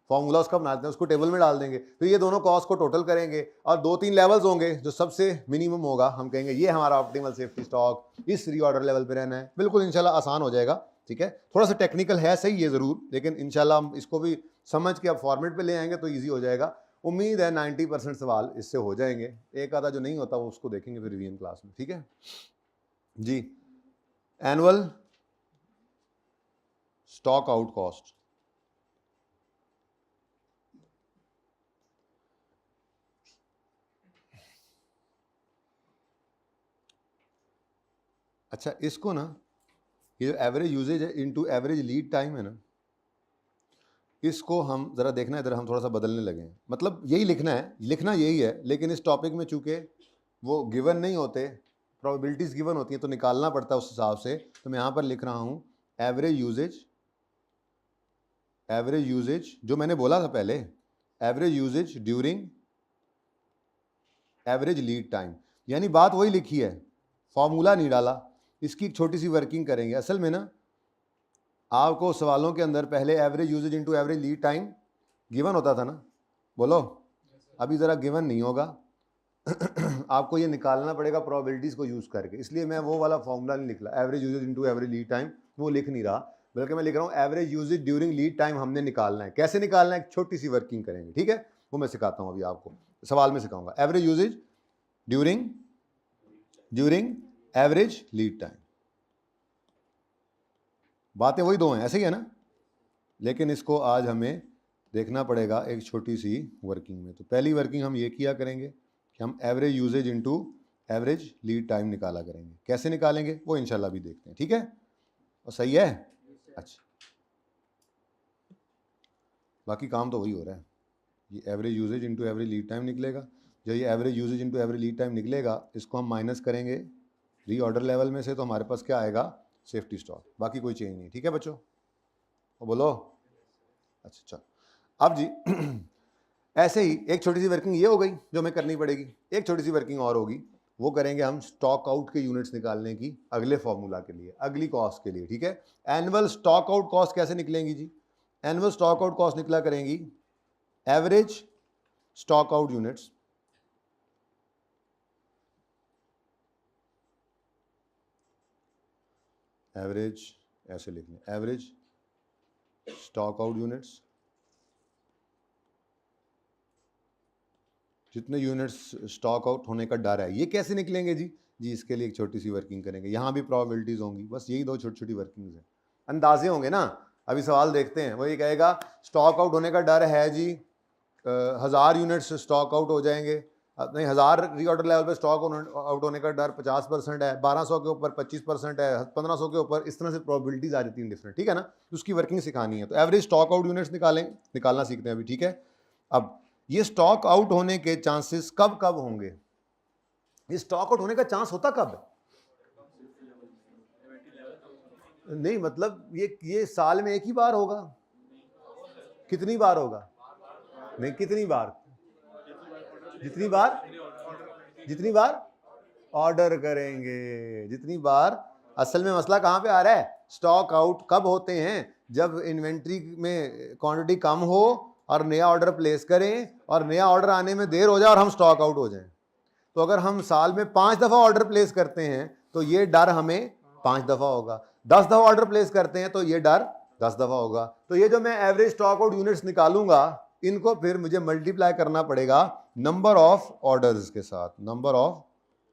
फॉर्मूला उसका बनाते हैं, उसको टेबल में डाल देंगे, तो ये दोनों कॉस्ट को टोटल करेंगे और 2-3 लेवल्स होंगे, जो सबसे मिनिमम होगा हम कहेंगे ये हमारा ऑप्टिमल सेफ्टी स्टॉक इस रीऑर्डर लेवल पे रहना है। बिल्कुल इंशाल्लाह आसान हो जाएगा, ठीक है, थोड़ा सा टेक्निकल है सही ये ज़रूर, लेकिन इंशाल्लाह हम इसको भी समझ के अब फॉर्मेट पे ले आएंगे तो ईजी हो जाएगा। उम्मीद है 90% सवाल इससे हो जाएंगे, एक आधा जो नहीं होता वो उसको देखेंगे फिर रिवीजन क्लास में, ठीक है जी। एनुअल स्टॉक आउट कॉस्ट, अच्छा इसको ना, ये जो एवरेज यूजेज है इनटू एवरेज लीड टाइम है ना, इसको हम ज़रा देखना है, इधर हम थोड़ा सा बदलने लगे हैं, मतलब यही लिखना है, लिखना यही है, लेकिन इस टॉपिक में चूँकि वो गिवन नहीं होते, प्रोबेबिलिटीज़ गिवन होती हैं, तो निकालना पड़ता है उस हिसाब से। तो मैं यहाँ पर लिख रहा हूँ एवरेज यूजेज जो मैंने बोला था पहले, average usage during average lead time, यानी बात वही लिखी है, फॉर्मूला नहीं डाला। इसकी एक छोटी सी वर्किंग करेंगे। असल में ना आपको सवालों के अंदर पहले average usage into average lead time given होता था ना, बोलो, अभी ज़रा गिवन नहीं होगा आपको ये निकालना पड़ेगा प्रोबेबिलिटीज़ को यूज़ करके, इसलिए मैं वो वाला फॉर्मूला नहीं लिख रहा, average usage into average lead time वो लिख नहीं रहा, बल्कि मैं लिख रहा हूँ average usage during lead time हमने निकालना है। कैसे निकालना है, एक छोटी सी वर्किंग करेंगे, ठीक है, वो मैं सिखाता हूँ अभी आपको, सवाल में सिखाऊंगा। Average usage during average lead time, बातें वही दो हैं, ऐसे ही है ना, लेकिन इसको आज हमें देखना पड़ेगा एक छोटी सी वर्किंग में। तो पहली वर्किंग हम ये किया करेंगे कि हम average usage into average lead time निकाला करेंगे। कैसे निकालेंगे वो इंशाल्लाह भी देखते हैं, ठीक है, और सही है। अच्छा, बाकी काम तो वही हो रहा है, ये average usage into average lead time निकलेगा। जो ये average usage into average lead time निकलेगा, इसको हम माइनस करेंगे रीऑर्डर लेवल में से, तो हमारे पास क्या आएगा, सेफ्टी स्टॉक, बाकी कोई चेंज नहीं, ठीक है बच्चों, और बोलो। अच्छा चलो, अब जी ऐसे ही एक छोटी सी वर्किंग ये हो गई जो हमें करनी पड़ेगी, एक छोटी सी वर्किंग और होगी, वो करेंगे हम स्टॉक आउट के यूनिट्स निकालने की अगले फॉर्मूला के लिए, अगली कॉस्ट के लिए, ठीक है। एनुअल स्टॉक आउट कॉस्ट कैसे निकलेंगी जी, एनुअल स्टॉक आउट कॉस्ट निकला करेंगी average stock out units average, ऐसे लिख लें, एवरेज स्टॉक आउट यूनिट्स, जितने यूनिट्स स्टॉक आउट होने का डर है, ये कैसे निकलेंगे जी, इसके लिए एक छोटी सी वर्किंग करेंगे, यहाँ भी प्रोबेबिलिटीज़ होंगी, बस यही दो छोटी छोटी वर्किंग्स हैं, अंदाजे होंगे ना। अभी सवाल देखते हैं, वो ये कहेगा स्टॉक आउट होने का डर है जी, 1000 यूनिट्स स्टॉक आउट हो जाएंगे, नहीं, 1000 रीऑर्डर लेवल पे स्टॉक आउट होने का डर 50% है, 1200 के ऊपर 25% है, 1500 के ऊपर, इस तरह से प्रोबेबिलिटीज आ जाती हैं डिफरेंट, ठीक है ना। उसकी वर्किंग सिखानी है, तो एवरेज स्टॉक आउट यूनिट्स निकालना सीखते हैं अभी, ठीक है। अब ये स्टॉक आउट होने के चांसेस कब कब होंगे, ये स्टॉक आउट होने का चांस होता कब है? नहीं मतलब ये साल में एक ही बार होगा, कितनी बार होगा? नहीं, कितनी बार? जितनी बार ऑर्डर करेंगे, जितनी बार। असल में मसला कहाँ पे आ रहा है, स्टॉक आउट कब होते हैं, जब इन्वेंट्री में क्वांटिटी कम हो और नया ऑर्डर प्लेस करें और नया ऑर्डर आने में देर हो जाए और हम स्टॉक आउट हो जाएं। तो अगर हम साल में 5 दफा ऑर्डर प्लेस करते हैं तो ये डर हमें 5 दफा होगा, 10 दफा ऑर्डर प्लेस करते हैं तो ये डर 10 दफा होगा। तो ये जो मैं एवरेज स्टॉक आउट यूनिट्स निकालूंगा, इनको फिर मुझे मल्टीप्लाई करना पड़ेगा नंबर ऑफ ऑर्डर्स के साथ, नंबर ऑफ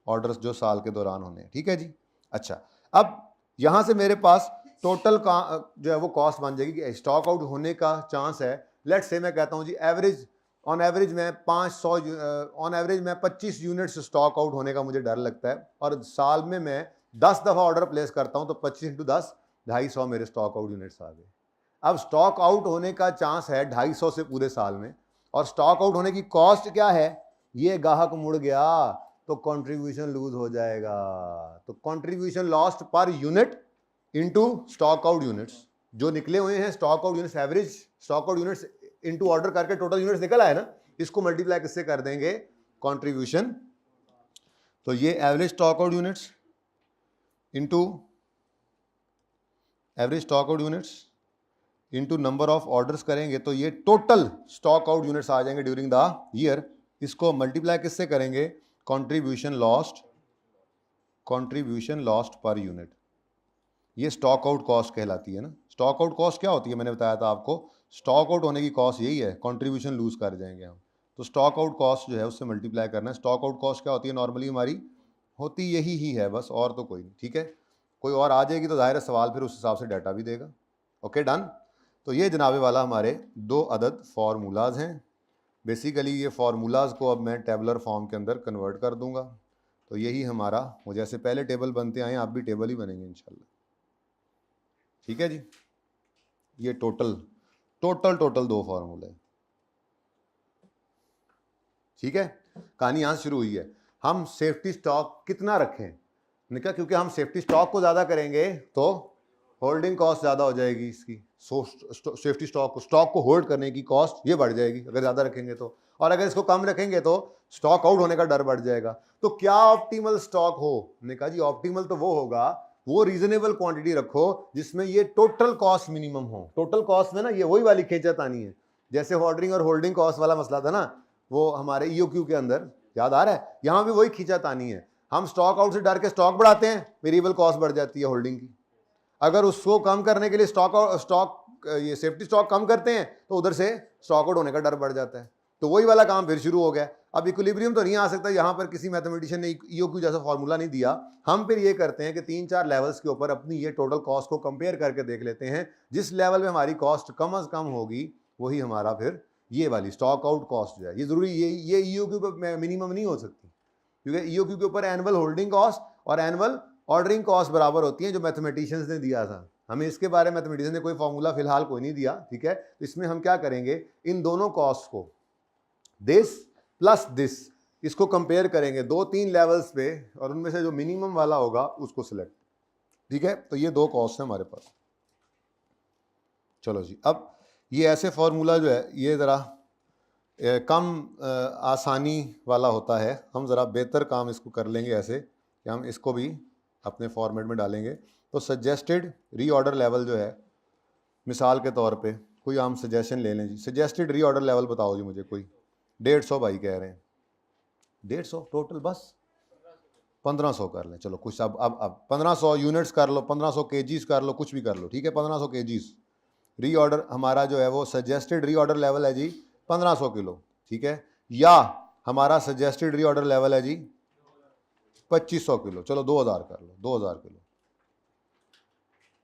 ऑर्डर्स जो साल के दौरान होने हैं, ठीक है जी। अच्छा, अब यहां से मेरे पास टोटल जो है वो कॉस्ट बन जाएगी कि स्टॉक आउट होने का चांस है। लेट्स से मैं कहता हूं जी एवरेज, ऑन एवरेज मैं 25 यूनिट्स स्टॉक आउट होने का मुझे डर लगता है, और साल में मैं 10 दफा ऑर्डर प्लेस करता हूं, तो 25 × 10 250 मेरे स्टॉक आउट यूनिट्स आ गए। अब स्टॉक आउट होने का चांस है 250 से पूरे साल में, और स्टॉक आउट होने की कॉस्ट क्या है, ये गाहक मुड़ गया तो कंट्रीब्यूशन लूज हो जाएगा। तो contribution lost per unit into stock out units, जो निकले हुए हैं stock out units, average stock out units into order करके टोटल यूनिट्स निकल आए ना, इसको मल्टीप्लाई किससे कर देंगे, कंट्रीब्यूशन। तो ये average stock out units into average stock out units into number of orders करेंगे, तो ये टोटल स्टॉक आउट यूनिट्स आ जाएंगे ड्यूरिंग द ईयर। इसको मल्टीप्लाई किससे करेंगे, कंट्रीब्यूशन लॉस्ट पर यूनिट। ये स्टॉक आउट कॉस्ट कहलाती है ना। स्टॉक आउट कॉस्ट क्या होती है, मैंने बताया था आपको, स्टॉक आउट होने की कॉस्ट यही है, कंट्रीब्यूशन लूज कर जाएंगे हम, तो स्टॉक आउट कॉस्ट जो है उससे मल्टीप्लाई करना है। स्टॉक आउट कॉस्ट क्या होती है, नॉर्मली हमारी होती यही ही है बस, और तो कोई नहीं, ठीक है। कोई और आ जाएगी तो जाहिर है सवाल फिर उस हिसाब से डाटा भी देगा। Okay done. तो ये जनाबे वाला हमारे 2 अदद फार्मूलाज हैं। बेसिकली ये फार्मूलाज को अब मैं टेबलर फॉर्म के अंदर कन्वर्ट कर दूंगा, तो यही हमारा, वो जैसे पहले टेबल बनते आए आप भी टेबल ही बनेंगे इंशाल्लाह, ठीक है जी। ये टोटल 2 फार्मूले, ठीक है। कहानी यहां से शुरू हुई है। हम सेफ्टी स्टॉक कितना रखें, निकला, क्योंकि हम सेफ्टी स्टॉक को ज्यादा करेंगे तो होल्डिंग कॉस्ट ज़्यादा हो जाएगी इसकी, सेफ्टी स्टॉक को होल्ड करने की कॉस्ट ये बढ़ जाएगी अगर ज़्यादा रखेंगे तो, और अगर इसको कम रखेंगे तो स्टॉक आउट होने का डर बढ़ जाएगा। तो क्या ऑप्टिमल स्टॉक हो, ने कहा जी ऑप्टिमल तो वो होगा, वो रीजनेबल क्वांटिटी रखो जिसमें ये टोटल कॉस्ट मिनिमम हो। टोटल कॉस्ट में ना ये वही वाली खींचातानी है, जैसे ऑर्डरिंग और होल्डिंग कॉस्ट वाला मसला था ना वो हमारे ईओक्यू के अंदर, याद आ रहा है, यहाँ भी वही खींचातानी है। हम स्टॉक आउट से डर के स्टॉक बढ़ाते हैं, वेरिएबल कॉस्ट बढ़ जाती है होल्डिंग की। अगर उसको कम करने के लिए ये सेफ्टी स्टॉक कम करते हैं तो उधर से स्टॉक आउट होने का डर बढ़ जाता है। तो वही वाला काम फिर शुरू हो गया। अब इक्विलिब्रियम तो नहीं आ सकता, यहाँ पर किसी मैथमेटिशियन ने ईओक्यू जैसा फॉर्मूला नहीं दिया। हम फिर ये करते हैं कि 3-4 लेवल्स के ऊपर अपनी ये टोटल कॉस्ट को कंपेयर करके देख लेते हैं, जिस लेवल में हमारी कॉस्ट कम अज कम होगी वही हमारा फिर ये वाली स्टॉक आउट कॉस्ट जो है, ये जरूरी ये ईओक्यू पे मिनिमम नहीं हो सकती, क्योंकि ईओक्यू के ऊपर एनुअल होल्डिंग कॉस्ट और एनुअल ऑर्डरिंग कॉस्ट बराबर होती हैं, जो मैथमेटिशियंस ने दिया था हमें। इसके बारे में मैथमेटिशियंस ने कोई फॉर्मूला फिलहाल कोई नहीं दिया, ठीक है। इसमें हम क्या करेंगे, इन दोनों कॉस्ट को दिस प्लस दिस, इसको कंपेयर करेंगे 2-3 लेवल्स पे, और उनमें से जो मिनिमम वाला होगा उसको सिलेक्ट, ठीक है। तो ये 2 कॉस्ट है हमारे पास। चलो जी, अब ये ऐसे फॉर्मूला जो है ये ज़रा कम आसानी वाला होता है, हम ज़रा बेहतर काम इसको कर लेंगे ऐसे कि हम इसको भी अपने फॉर्मेट में डालेंगे। तो सजेस्टेड रीऑर्डर लेवल जो है, मिसाल के तौर पे कोई हम सजेशन ले लें जी, सजेस्टेड रीऑर्डर लेवल बताओ जी मुझे कोई। 150 भाई कह रहे हैं, 150 टोटल, बस 1500 कर लें, चलो कुछ अब 1500 यूनिट्स कर लो, 1500 केजीज कर लो, कुछ भी कर लो, ठीक है। 1500 केजीज रीऑर्डर हमारा जो है वो सजेस्टेड रीऑर्डर लेवल है जी 1500 किलो, ठीक है। या हमारा सजेस्टेड रीऑर्डर लेवल है जी 2500 किलो, चलो 2000 कर लो, 2000 किलो।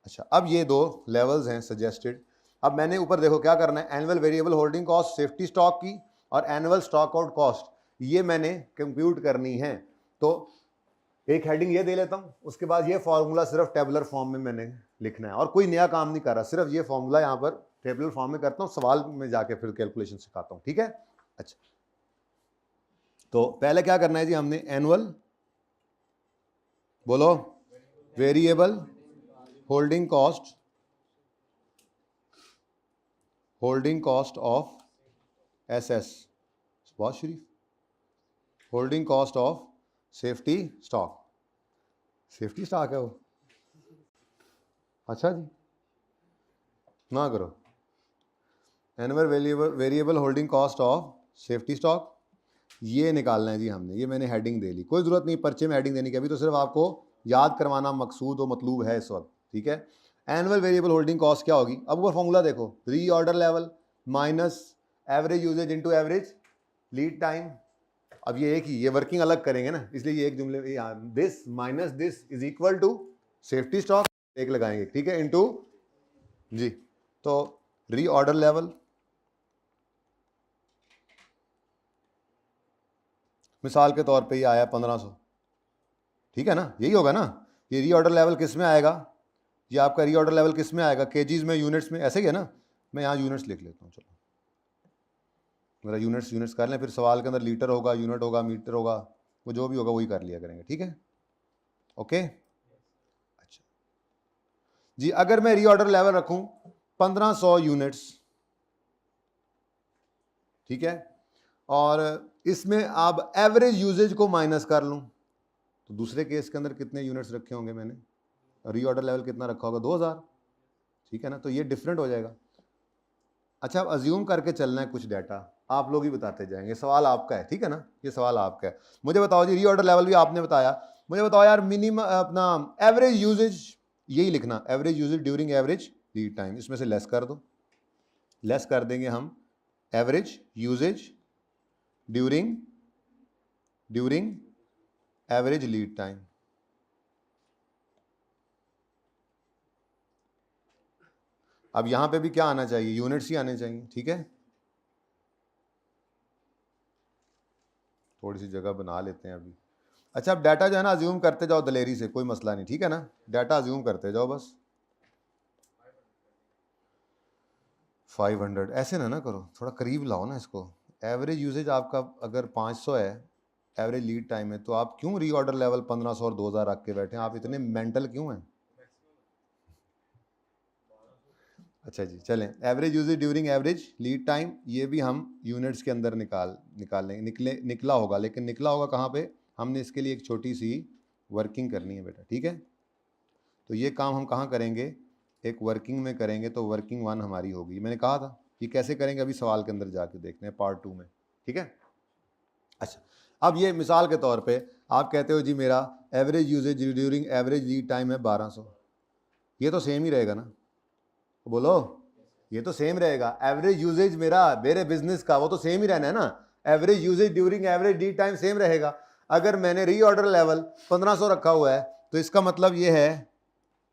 अच्छा, अब ये 2 लेवल्स हैं सजेस्टेड। अब मैंने ऊपर देखो क्या करना है, annual variable holding cost safety stock की और एनुअल स्टॉक आउट कॉस्ट, ये मैंने कंप्यूट करनी है। तो एक हेडिंग ये दे लेता हूँ, उसके बाद ये फॉर्मूला सिर्फ टेबुलर फॉर्म में मैंने लिखना है और कोई नया काम नहीं कर रहा, सिर्फ ये फॉर्मूला यहाँ पर टेबुलर फॉर्म में करता हूँ, सवाल में जाके फिर कैलकुलेशन सिखाता हूँ, ठीक है। अच्छा, तो पहले क्या करना है जी, हमने एनुअल, बोलो, variable holding cost of SS, बहुत शरीफ, holding cost of safety stock, safety stock है वो, अच्छा जी ना करो, annual variable holding cost of safety stock, ये निकालना है जी हमने। ये मैंने हेडिंग दे ली, कोई ज़रूरत नहीं पर्चे में हेडिंग देने की, अभी तो सिर्फ आपको याद करवाना मकसूद और मतलूब है इस वक्त, ठीक है। एनुअल वेरिएबल होल्डिंग कॉस्ट क्या होगी, अब वो फॉर्मूला देखो, reorder level minus average usage into average lead time. अब ये एक ही, ये वर्किंग अलग करेंगे ना, इसलिए ये एक जुमले, this minus this is equal to safety stock, एक लगाएंगे, ठीक है, इनटू जी। तो रीऑर्डर लेवल, मिसाल के तौर पे ये आया 1500, ठीक है ना, यही होगा ना। ये रीऑर्डर लेवल किस में आएगा, ये आपका रीऑर्डर लेवल किस में आएगा, केजीज में, यूनिट्स में, ऐसे ही है ना। मैं यहाँ यूनिट्स लिख लेता हूँ, चलो मेरा यूनिट्स कर लें, फिर सवाल के अंदर लीटर होगा, यूनिट होगा, मीटर होगा, वो जो भी होगा वही कर लिया करेंगे, ठीक है, ओके। अच्छा जी, अगर मैं रीऑर्डर लेवल रखूं 1500 यूनिट्स, ठीक है, और इसमें आप एवरेज यूजेज को माइनस कर लूं, तो दूसरे केस के अंदर कितने यूनिट्स रखे होंगे मैंने, रीऑर्डर लेवल कितना रखा होगा, 2000, ठीक है ना, तो ये डिफरेंट हो जाएगा। अच्छा, अब अज्यूम करके चलना है कुछ डाटा, आप लोग ही बताते जाएंगे, सवाल आपका है, ठीक है ना, ये सवाल आपका है। मुझे बताओ जी, रीऑर्डर लेवल भी आपने बताया, मुझे बताओ यार मिनिमम अपना एवरेज यूजेज, यही लिखना, average usage during average lead time, इसमें से लेस कर दो, लेस कर देंगे हम average usage during average lead time. अब यहां पे भी क्या आना चाहिए, यूनिट्स ही आने चाहिए, ठीक है। थोड़ी सी जगह बना लेते हैं अभी। अच्छा, अब डाटा जो है ना अज्यूम करते जाओ दलेरी से, कोई मसला नहीं, ठीक है ना, डाटा अज्यूम करते जाओ बस। 500 ऐसे ना करो, थोड़ा करीब लाओ ना इसको। एवरेज यूजेज आपका अगर 500 है, एवरेज लीड टाइम है, तो आप क्यों रीऑर्डर लेवल 1500 और 2000 रख के बैठे हैं, आप इतने मेंटल क्यों हैं। अच्छा जी, चलें, average usage during average lead time, ये भी हम यूनिट्स के अंदर निकाल लेंगे, निकला होगा, लेकिन निकला होगा कहाँ पे, हमने इसके लिए एक छोटी सी वर्किंग करनी है बेटा, ठीक है। तो ये काम हम कहाँ करेंगे, एक वर्किंग में करेंगे, तो वर्किंग 1 हमारी होगी, मैंने कहा था ये कैसे करेंगे, अभी सवाल के अंदर जाके देखते हैं पार्ट 2 में, ठीक है। अच्छा, अब ये मिसाल के तौर पे आप कहते हो जी मेरा average usage during average lead time है 1200, ये तो सेम ही रहेगा ना, बोलो, ये तो सेम रहेगा, एवरेज यूजेज मेरे बिजनेस का वो तो सेम ही रहना है ना, average usage during average lead time same रहेगा। अगर मैंने रीऑर्डर लेवल 1500 रखा हुआ है, तो इसका मतलब ये है,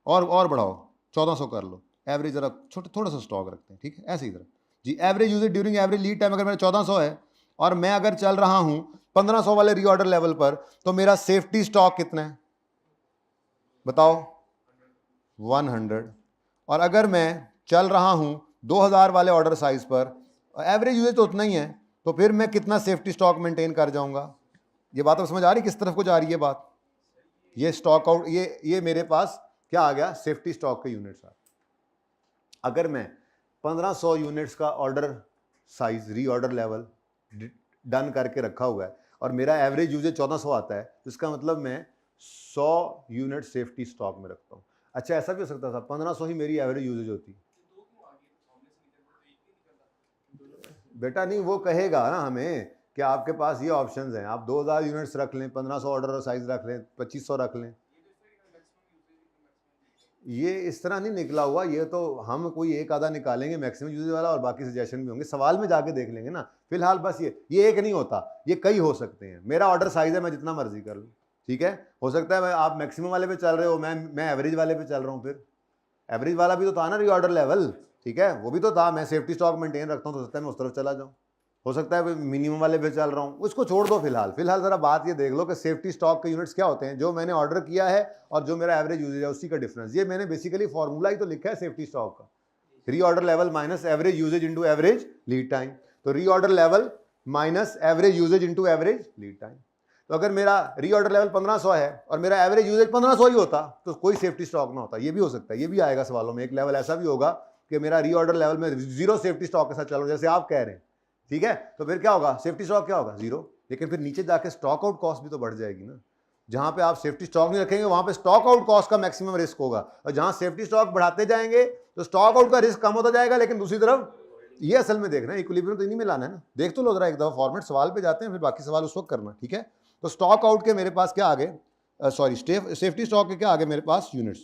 और बढ़ाओ 1400 कर लो, एवरेज जरा थोड़ा सा स्टॉक रखते हैं, ठीक है, ऐसे ही तरह जी। Average usage during average lead time अगर मेरा 1400 है और मैं अगर चल रहा हूं 1500 वाले रीऑर्डर लेवल पर, तो मेरा सेफ्टी स्टॉक कितना है बताओ, 100। और अगर मैं चल रहा हूं 2000 वाले ऑर्डर साइज पर, एवरेज यूजेज तो उतना ही है, तो फिर मैं कितना सेफ्टी स्टॉक मेंटेन कर जाऊंगा। ये बात अब समझ आ रही किस तरफ को जा रही है बात, ये स्टॉक आउट, ये मेरे पास क्या आ गया, सेफ्टी स्टॉक के यूनिट्स आ। अगर मैं 1500 यूनिट्स का order size reorder level done करके रखा हुआ है और मेरा एवरेज यूजेज 1400 आता है, तो इसका मतलब मैं 100 यूनिट सेफ्टी स्टॉक में रखता हूँ। अच्छा, ऐसा भी हो सकता था 1500 ही मेरी एवरेज यूजेज होती, बेटा नहीं, वो कहेगा ना हमें कि आपके पास ये ऑप्शंस हैं, आप 2000 यूनिट्स रख लें, 1500 ऑर्डर साइज रख लें, 2500 रख लें, ये इस तरह नहीं निकला हुआ, ये तो हम कोई एक आधा निकालेंगे मैक्सिमम यूजेज वाला और बाकी सजेशन भी होंगे, सवाल में जाके देख लेंगे ना। फिलहाल बस ये एक नहीं होता, ये कई हो सकते हैं। मेरा ऑर्डर साइज है, मैं जितना मर्जी कर लूँ, ठीक है, हो सकता है आप मैक्सिमम वाले पे चल रहे हो, मैं एवरेज वाले पे चल रहा हूँ, फिर एवरेज वाला भी तो था ना रीऑर्डर लेवल, ठीक है, वो भी तो था, मैं सेफ्टी स्टॉक मेंटेन रखता हूँ, तो सकता है मैं उस तरफ चला जाऊँ, हो सकता है मिनिमम वाले पे चल रहा हूँ, उसको छोड़ दो फिलहाल। फिलहाल जरा बात ये देख लो कि सेफ्टी स्टॉक के यूनिट्स क्या होते हैं, जो मैंने ऑर्डर किया है और जो मेरा एवरेज यूजेज है उसी का डिफरेंस। ये मैंने बेसिकली फॉर्मूला ही तो लिखा है सेफ्टी स्टॉक का, reorder level minus average usage into average lead time. तो reorder level minus average usage into average lead time. तो अगर मेरा रीऑर्डर लेवल 1500 है और मेरा एवरेज यूजेज 1500 ही होता तो कोई सेफ्टी स्टॉक ना होता। ये भी हो सकता है, ये भी आएगा सवालों में। एक लेवल ऐसा भी होगा कि मेरा रीऑर्डर लेवल में 0 सेफ्टी स्टॉक के साथ चल रहा हूं, जैसे आप कह रहे हैं, ठीक है, तो फिर क्या होगा, सेफ्टी स्टॉक क्या होगा, 0। लेकिन फिर नीचे जाके स्टॉक आउट कॉस्ट भी तो बढ़ जाएगी ना। जहां पे आप सेफ्टी स्टॉक नहीं रखेंगे वहां पे स्टॉक आउट कॉस्ट का मैक्सिमम रिस्क होगा, और जहां सेफ्टी स्टॉक बढ़ाते जाएंगे तो स्टॉक आउट का रिस्क कम होता जाएगा। लेकिन दूसरी तरफ ये असल में देखना है, इक्विलिब्रियम तो इन्हीं में लाना है ना। देख तो लो जरा एक दफा फॉर्मेट, सवाल पे जाते हैं फिर बाकी सवाल उस वक्त करना, ठीक है। तो स्टॉक आउट के मेरे पास क्या आगे, सॉरी सेफ्टी स्टॉक के क्या आगे मेरे पास, units.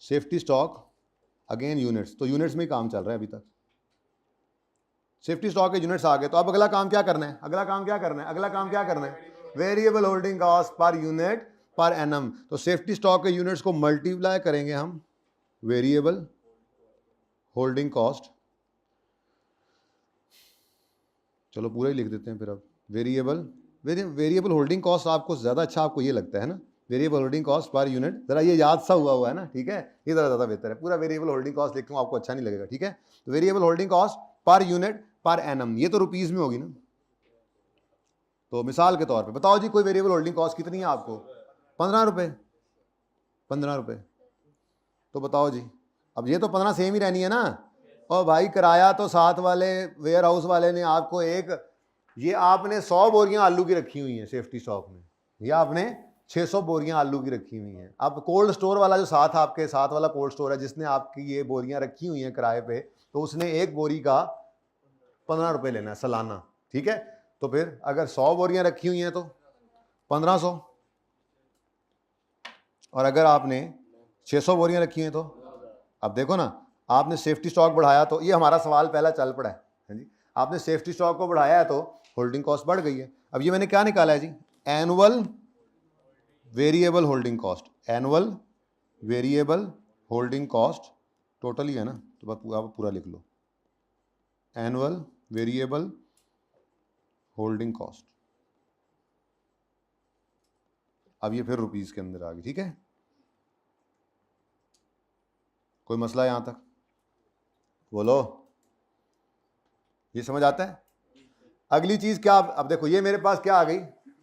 Safety stock again units, तो यूनिट्स में ही काम चल रहा है अभी तक। सेफ्टी स्टॉक के यूनिट्स आ गए, तो अब अगला काम क्या करना है, अगला काम क्या करना है, अगला काम क्या करना है, variable holding cost per unit per annum. तो सेफ्टी स्टॉक के यूनिट्स को मल्टीप्लाई करेंगे हम वेरिएबल होल्डिंग कॉस्ट, चलो पूरा ही लिख देते हैं फिर। अब वेरिएबल होल्डिंग कॉस्ट आपको ज़्यादा अच्छा आपको ये लगता है ना, variable holding cost per unit, ज़रा ये याद सा हुआ है ना, ठीक है, ये ज़रा ज़्यादा बेहतर है। पूरा वेरिएबल होल्डिंग कॉस्ट लिखता हूँ, आपको अच्छा नहीं लगेगा, ठीक है। तो variable holding cost per unit per annum, ये तो रुपीज़ में होगी ना। तो मिसाल के तौर पे बताओ जी, कोई वेरिएबल होल्डिंग कॉस्ट कितनी है आपको, 15 रुपये, 15 रुपये। तो बताओ जी, अब ये तो 15 सेम ही रहनी है ना। और भाई किराया तो साथ वाले वेयर हाउस वाले ने आपको ये आपने 100 बोरियां आलू की रखी हुई हैं सेफ्टी स्टॉक में, ये आपने 600 बोरियां आलू की रखी हुई हैं। अब कोल्ड स्टोर वाला जो साथ आपके साथ वाला कोल्ड स्टोर है जिसने आपकी ये बोरियां रखी हुई हैं किराए पे, तो उसने एक बोरी का 15 रुपये लेना है सालाना, ठीक है। तो फिर अगर 100 बोरियां रखी हुई हैं तो 1500, और अगर आपने 600 बोरियां रखी हैं तो, अब देखो ना, आपने सेफ्टी स्टॉक बढ़ाया तो ये हमारा सवाल पहला चल पड़ा है जी, आपने सेफ्टी स्टॉक को बढ़ाया है तो होल्डिंग कॉस्ट बढ़ गई है। अब ये मैंने क्या निकाला है जी, annual variable holding cost, annual variable holding cost total ही है ना, तो आप पूरा लिख लो, एनुअल वेरिएबल होल्डिंग कॉस्ट। अब ये फिर रुपीस के अंदर आ गई, ठीक है। कोई मसला यहां तक, बोलो, ये समझ आता है। अगली चीज क्या, अब देखो ये मेरे पास क्या आ गई,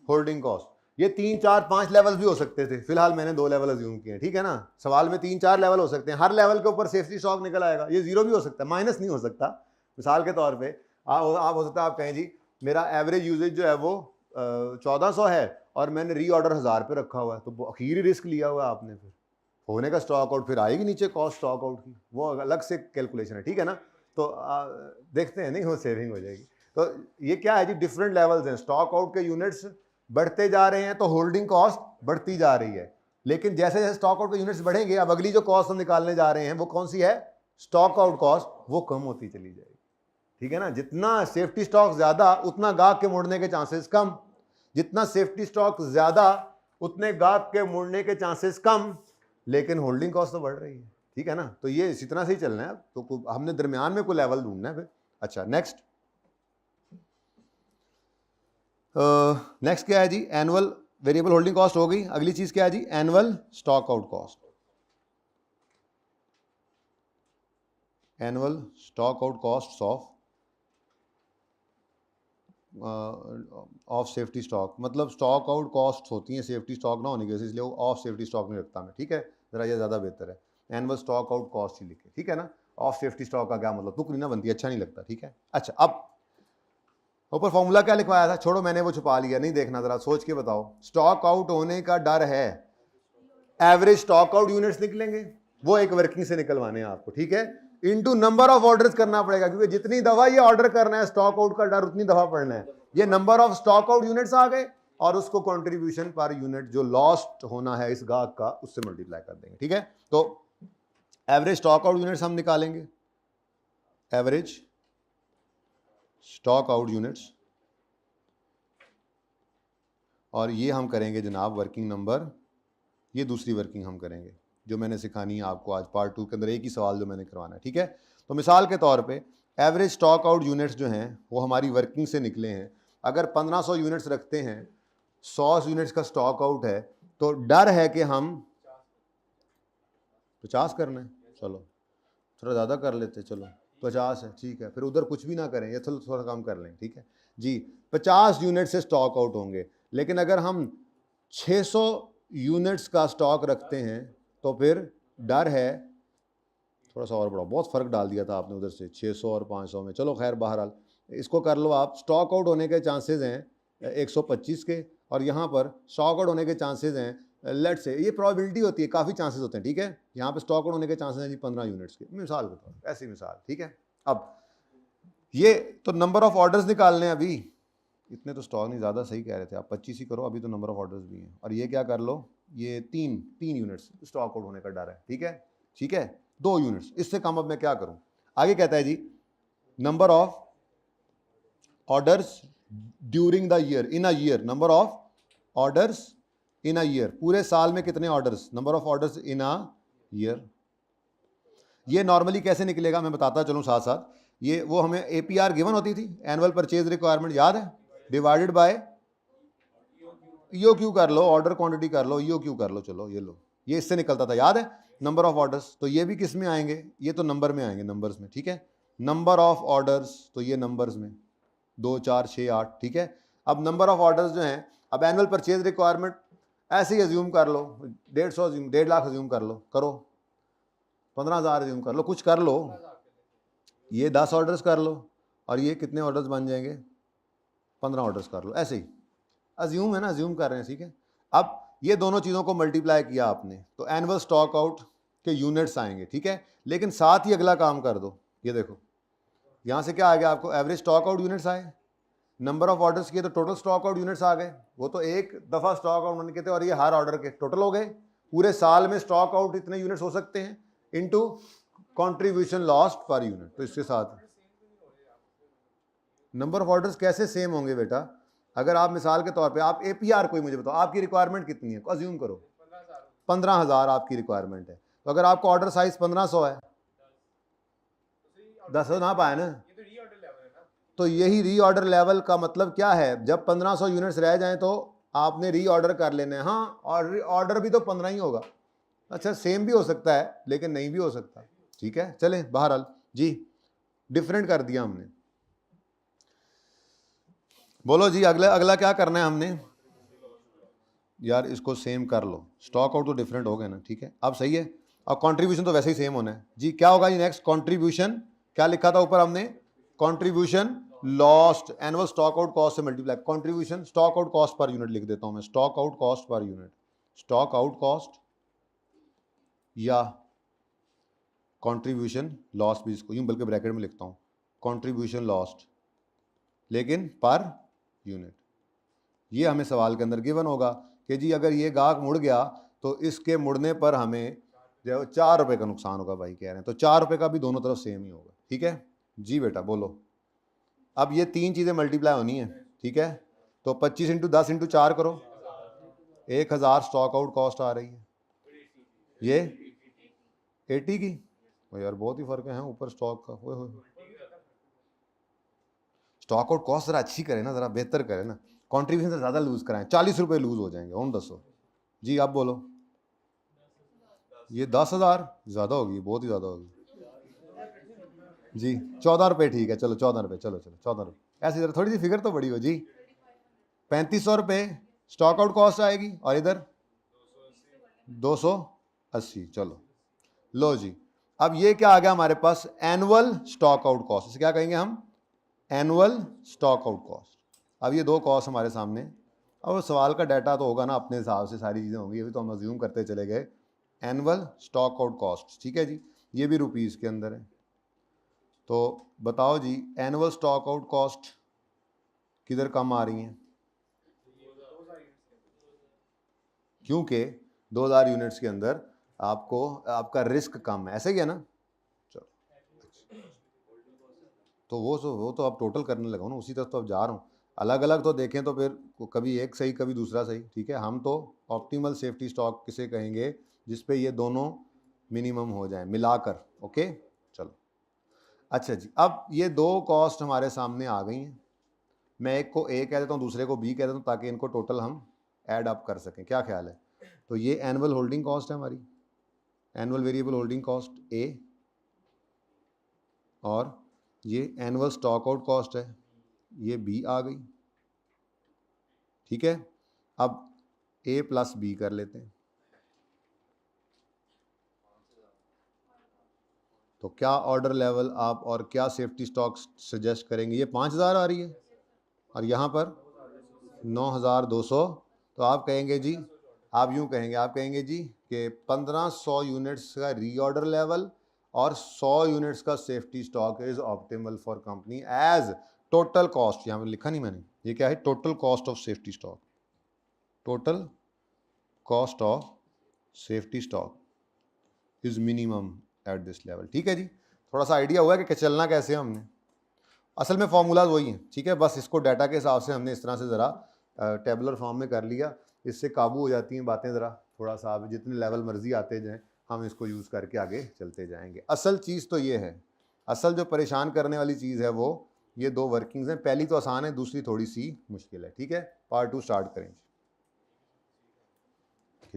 होल्डिंग कॉस्ट। ये 3 4 5 लेवल भी हो सकते थे, फिलहाल मैंने 2 लेवल अज्यूम किए, ठीक है ना। सवाल में 3 4 लेवल हो सकते हैं, हर लेवल के ऊपर सेफ्टी स्टॉक निकल आएगा। ये 0 भी हो सकता है, माइनस नहीं हो सकता। मिसाल के तौर पे आप हो सकता है आप कहें जी मेरा एवरेज यूजेज जो है वो 1400 है और मैंने री ऑर्डर 1000 पे रखा हुआ है, तो आखिरी रिस्क लिया हुआ है आपने, फिर होने का स्टॉक आउट फिर आएगी नीचे कॉस्ट स्टॉक आउट की, वो अलग से कैलकुलेशन है, ठीक है ना। तो देखते हैं, नहीं वो सेविंग हो जाएगी। तो ये क्या है जी, डिफरेंट लेवल्स हैं। स्टॉक आउट के यूनिट्स बढ़ते जा रहे हैं तो होल्डिंग कॉस्ट बढ़ती जा रही है, लेकिन जैसे जैसे स्टॉक आउट के यूनिट्स बढ़ेंगे, अब अगली जो कॉस्ट हम निकालने जा रहे हैं वो कौन सी है, स्टॉक आउट कॉस्ट, वो कम होती चली जाएगी, ठीक है ना। जितना सेफ्टी स्टॉक ज्यादा उतना गाहक के मुड़ने के चांसेस कम, जितना सेफ्टी स्टॉक ज्यादा उतने गाहक के मुड़ने के चांसेस कम, लेकिन होल्डिंग कॉस्ट तो बढ़ रही है, ठीक है ना। तो ये इसी तरह से ही चलना है। तो हमने दरमियान में कोई लेवल ढूंढना है फिर। अच्छा, नेक्स्ट क्या है जी, एनुअल वेरिएबल होल्डिंग कॉस्ट हो गई। अगली चीज क्या है जी, annual stock out cost, annual stock out cost of safety stock. मतलब स्टॉक आउट कॉस्ट होती हैं सेफ्टी स्टॉक ना होने की वजह से, इसलिए वो ऑफ सेफ्टी स्टॉक नहीं रखता मैं, ठीक है। जरा ये ज़्यादा बेहतर है, एनुअल स्टॉक आउट कॉस्ट ही लिखे, ठीक है ना। ऑफ सेफ्टी स्टॉक का क्या मतलब, तुक नहीं ना बनती, अच्छा नहीं लगता, ठीक है। अच्छा, अब ऊपर फॉर्मूला क्या लिखवाया था, छोड़ो मैंने वो छुपा लिया, नहीं देखना, जरा सोच के बताओ। स्टॉक आउट होने का डर है, एवरेज स्टॉक आउट यूनिट्स निकलेंगे, वो एक वर्किंग से निकलवाने हैं आपको, ठीक है। इनटू नंबर ऑफ ऑर्डर्स करना पड़ेगा, क्योंकि जितनी दफा ये ऑर्डर करना है स्टॉक आउट का डर उतनी दफा पड़ना है। ये number of stock out units आ गए और उसको कंट्रीब्यूशन पर यूनिट जो लॉस्ट होना है इस गाहक का उससे मल्टीप्लाई कर देंगे, ठीक है। तो एवरेज स्टॉक आउट यूनिट्स हम निकालेंगे, एवरेज स्टॉक आउट यूनिट्स, और ये हम करेंगे जनाब वर्किंग नंबर, ये दूसरी वर्किंग हम करेंगे जो मैंने सिखानी है आपको आज पार्ट 2 के अंदर, एक ही सवाल जो मैंने करवाना है, ठीक है। तो मिसाल के तौर पे एवरेज स्टॉक आउट यूनिट्स जो हैं वो हमारी वर्किंग से निकले हैं। अगर 1500 यूनिट्स रखते हैं, 100 यूनिट्स का स्टॉक आउट है, तो डर है कि हम 50 करना है, चलो थोड़ा ज़्यादा कर लेते, चलो 50 है, ठीक है, फिर उधर कुछ भी ना करें, ये थोड़ा कम कर लें, ठीक है जी। 50 यूनिट से स्टॉक आउट होंगे, लेकिन अगर हम 600 यूनिट्स का स्टॉक रखते हैं तो फिर डर है, थोड़ा सा और बढ़ाओ, बहुत फ़र्क डाल दिया था आपने उधर से 600 और 500 में, चलो खैर बहरहाल इसको कर लो आप। स्टॉक आउट होने के चांसेस हैं 125 के, और यहाँ पर स्टॉक आउट होने के चांसेस हैं, लेट से ये प्रोबेबिलिटी होती है, काफ़ी चांसेस होते हैं, ठीक है। यहाँ पे स्टॉक आउट होने के चांसेस हैं जी 15 यूनिट्स के, मिसाल के तौर पर, ऐसी मिसाल, ठीक है। अब ये तो नंबर ऑफ ऑर्डर्स निकालने हैं अभी, इतने तो स्टॉक नहीं, ज़्यादा सही कह रहे थे आप, 25 ही करो, अभी तो नंबर ऑफ ऑर्डर्स भी हैं। और ये क्या कर लो, ये तीन यूनिट्स स्टॉक आउट होने का डर है, ठीक है, ठीक है, 2 यूनिट्स, इससे कम अब मैं क्या करूं। आगे कहता है जी number of orders during the year, in a year, number of orders in a year, पूरे साल में कितने orders, number of orders in a year. ये नॉर्मली कैसे निकलेगा मैं बताता चलूं साथ साथ। ये वो हमें एपीआर गिवन होती थी, एनुअल परचेज रिक्वायरमेंट, याद है, डिवाइडेड बाय ईओक्यू कर लो, ऑर्डर क्वांटिटी कर लो, ईओक्यू कर लो, चलो ये लो, ये इससे निकलता था, याद है, नंबर ऑफ ऑर्डर्स। तो ये भी किस में आएंगे, ये तो नंबर में आएंगे, नंबर्स में, ठीक है, नंबर ऑफ ऑर्डर्स, तो ये नंबर्स में 2 4 6 8, ठीक है। अब नंबर ऑफ ऑर्डर्स जो हैं, अब एनुअल परचेज रिक्वायरमेंट ऐसे ही अज्यूम कर लो, 1.5 लाख अज्यूम कर लो, करो 15,000 अज्यूम कर लो, कुछ कर लो, ये 10 ऑर्डर्स कर लो, और ये कितने ऑर्डर्स बन जाएंगे, 15 ऑर्डर्स कर लो, ऐसे ही अज्यूम है ना, अज्यूम कर रहे हैं, ठीक है। अब ये दोनों चीज़ों को मल्टीप्लाई किया आपने तो एनुअल स्टॉक आउट के यूनिट्स आएंगे, ठीक है। लेकिन साथ ही अगला काम कर दो, ये देखो यहाँ से क्या आ गया आपको, एवरेज स्टॉक आउट यूनिट्स आए, नंबर ऑफ ऑर्डर्स किए तो टोटल स्टॉक आउट यूनिट्स आ गए, वो तो एक दफ़ा स्टॉक आउट होने के थे, और ये हर ऑर्डर के टोटल हो गए, पूरे साल में स्टॉक आउट इतने यूनिट्स हो सकते हैं, into contribution lost per unit. तो इसके साथ नंबर ऑफ ऑर्डर्स कैसे सेम होंगे बेटा, अगर आप मिसाल के तौर पे आप एपीआर कोई मुझे बताओ, आपकी रिक्वायरमेंट कितनी है, अज्यूम करो 15,000 आपकी रिक्वायरमेंट है, तो अगर आपका ऑर्डर साइज 1500 है, 10 ना पाए ना, तो यही री ऑर्डर लेवल का मतलब क्या है, जब 1500 यूनिट्स रह जाएं तो आपने री ऑर्डर कर लेने हैं, हाँ, और ऑर्डर भी तो 15 ही होगा, अच्छा सेम भी हो सकता है लेकिन नहीं भी हो सकता, ठीक है, चले बहरहाल जी, डिफरेंट कर दिया हमने। बोलो जी अगला क्या करना है हमने, यार इसको सेम कर लो, स्टॉक आउट तो डिफरेंट हो गए ना, ठीक है, अब सही है, अब कंट्रीब्यूशन तो वैसे ही सेम होना है जी। क्या होगा जी नेक्स्ट, कंट्रीब्यूशन, क्या लिखा था ऊपर हमने, contribution lost annual stock out cost से multiply, contribution stock out cost per unit लिख देता हूं मैं, stock out cost per unit, stock out cost या कंट्रीब्यूशन लॉस भी इसको यूं बल्कि ब्रैकेट में लिखता हूं, कंट्रीब्यूशन लॉस्ट, लेकिन पर यूनिट। ये हमें सवाल के अंदर गिवन होगा कि जी अगर ये गाहक मुड़ गया तो इसके मुड़ने पर हमें जो 4 रुपये का नुकसान होगा, भाई कह रहे हैं, तो 4 रुपये का भी दोनों तरफ सेम ही होगा, ठीक है जी बेटा बोलो। अब ये 3 चीज़ें मल्टीप्लाई होनी है, ठीक है, तो 25 इंटू 10 इंटू 4 करो, 1000 स्टॉक आउट कॉस्ट आ रही है, ये 80 की, यार बहुत ही फर्क है ऊपर स्टॉक का, स्टॉक आउट कॉस्ट जरा अच्छी करे ना, जरा बेहतर करे ना, कंट्रीब्यूशन से ज़्यादा लूज कराएं, 40 रुपये लूज हो जाएंगे, और दसो जी, आप बोलो, ये 10,000 ज़्यादा होगी, बहुत ही ज़्यादा होगी जी, 14 रुपये ठीक है, चलो 14 रुपये, चलो 14 रुपये, ऐसी जरा थोड़ी सी फिगर तो बड़ी हो जी, 3500 रुपये स्टॉक आउट कॉस्ट आएगी, और इधर 280, चलो लो जी। अब ये क्या आ गया हमारे पास, एनुअल स्टॉक आउट कॉस्ट, इसे क्या कहेंगे हम, एनुअल स्टॉक आउट कॉस्ट। अब ये दो कॉस्ट हमारे सामने, अब सवाल का डाटा तो होगा ना अपने हिसाब से, सारी चीज़ें होंगी, अभी तो हम अज्यूम करते चले गए, एनुअल स्टॉक आउट कॉस्ट, ठीक है जी, ये भी रुपीज़ के अंदर है। तो बताओ जी एनुअल स्टॉक आउट कॉस्ट किधर कम आ रही हैं, क्योंकि 2000 यूनिट्स के अंदर आपको आपका रिस्क कम है, ऐसे ही है ना, चलो तो वो तो आप टोटल करने लगा ना, उसी तरफ तो अब जा रहा हूँ, अलग अलग तो देखें तो फिर कभी एक सही कभी दूसरा सही, ठीक है, हम तो ऑप्टिमल सेफ्टी स्टॉक किसे कहेंगे, जिसपे ये दोनों मिनिमम हो जाए मिलाकर, ओके। चलो अच्छा जी, अब ये दो कॉस्ट हमारे सामने आ गई हैं। मैं एक को ए कह देता हूँ, दूसरे को बी कह देता हूँ, ताकि इनको टोटल हम ऐड अप कर सकें। क्या ख्याल है? तो ये एनुअल होल्डिंग कॉस्ट है हमारी, एनुअल वेरिएबल होल्डिंग कॉस्ट ए, और ये एनुअल स्टॉक आउट कॉस्ट है, ये बी आ गई। ठीक है, अब ए प्लस बी कर लेते हैं। तो क्या ऑर्डर लेवल आप और क्या सेफ्टी स्टॉक सजेस्ट करेंगे? ये 5000 आ रही है और यहाँ पर 9200। तो आप कहेंगे जी, आप यूँ कहेंगे, आप कहेंगे जी कि 1500 यूनिट्स का रीऑर्डर लेवल और 100 यूनिट्स का safety stock is optimal for company as total cost. यहाँ पर लिखा नहीं मैंने, ये क्या है? Total cost of safety stock, total cost of safety stock is minimum at this level. ठीक है जी, थोड़ा सा आइडिया हुआ कि चलना कैसे है हमने। असल में फार्मूलाज वही हैं, ठीक है, बस इसको डाटा के हिसाब से हमने इस तरह से ज़रा टेबुलर फॉर्म में कर लिया। इससे काबू हो जाती हैं बातें, ज़रा थोड़ा सा आप जितने लेवल मर्जी आते जाएं, हम इसको यूज़ करके आगे चलते जाएंगे। असल चीज़ तो ये है, असल जो परेशान करने वाली चीज़ है वो ये दो वर्किंग्स हैं। पहली तो आसान है, दूसरी थोड़ी सी मुश्किल है। ठीक है, पार्ट 2 स्टार्ट करें।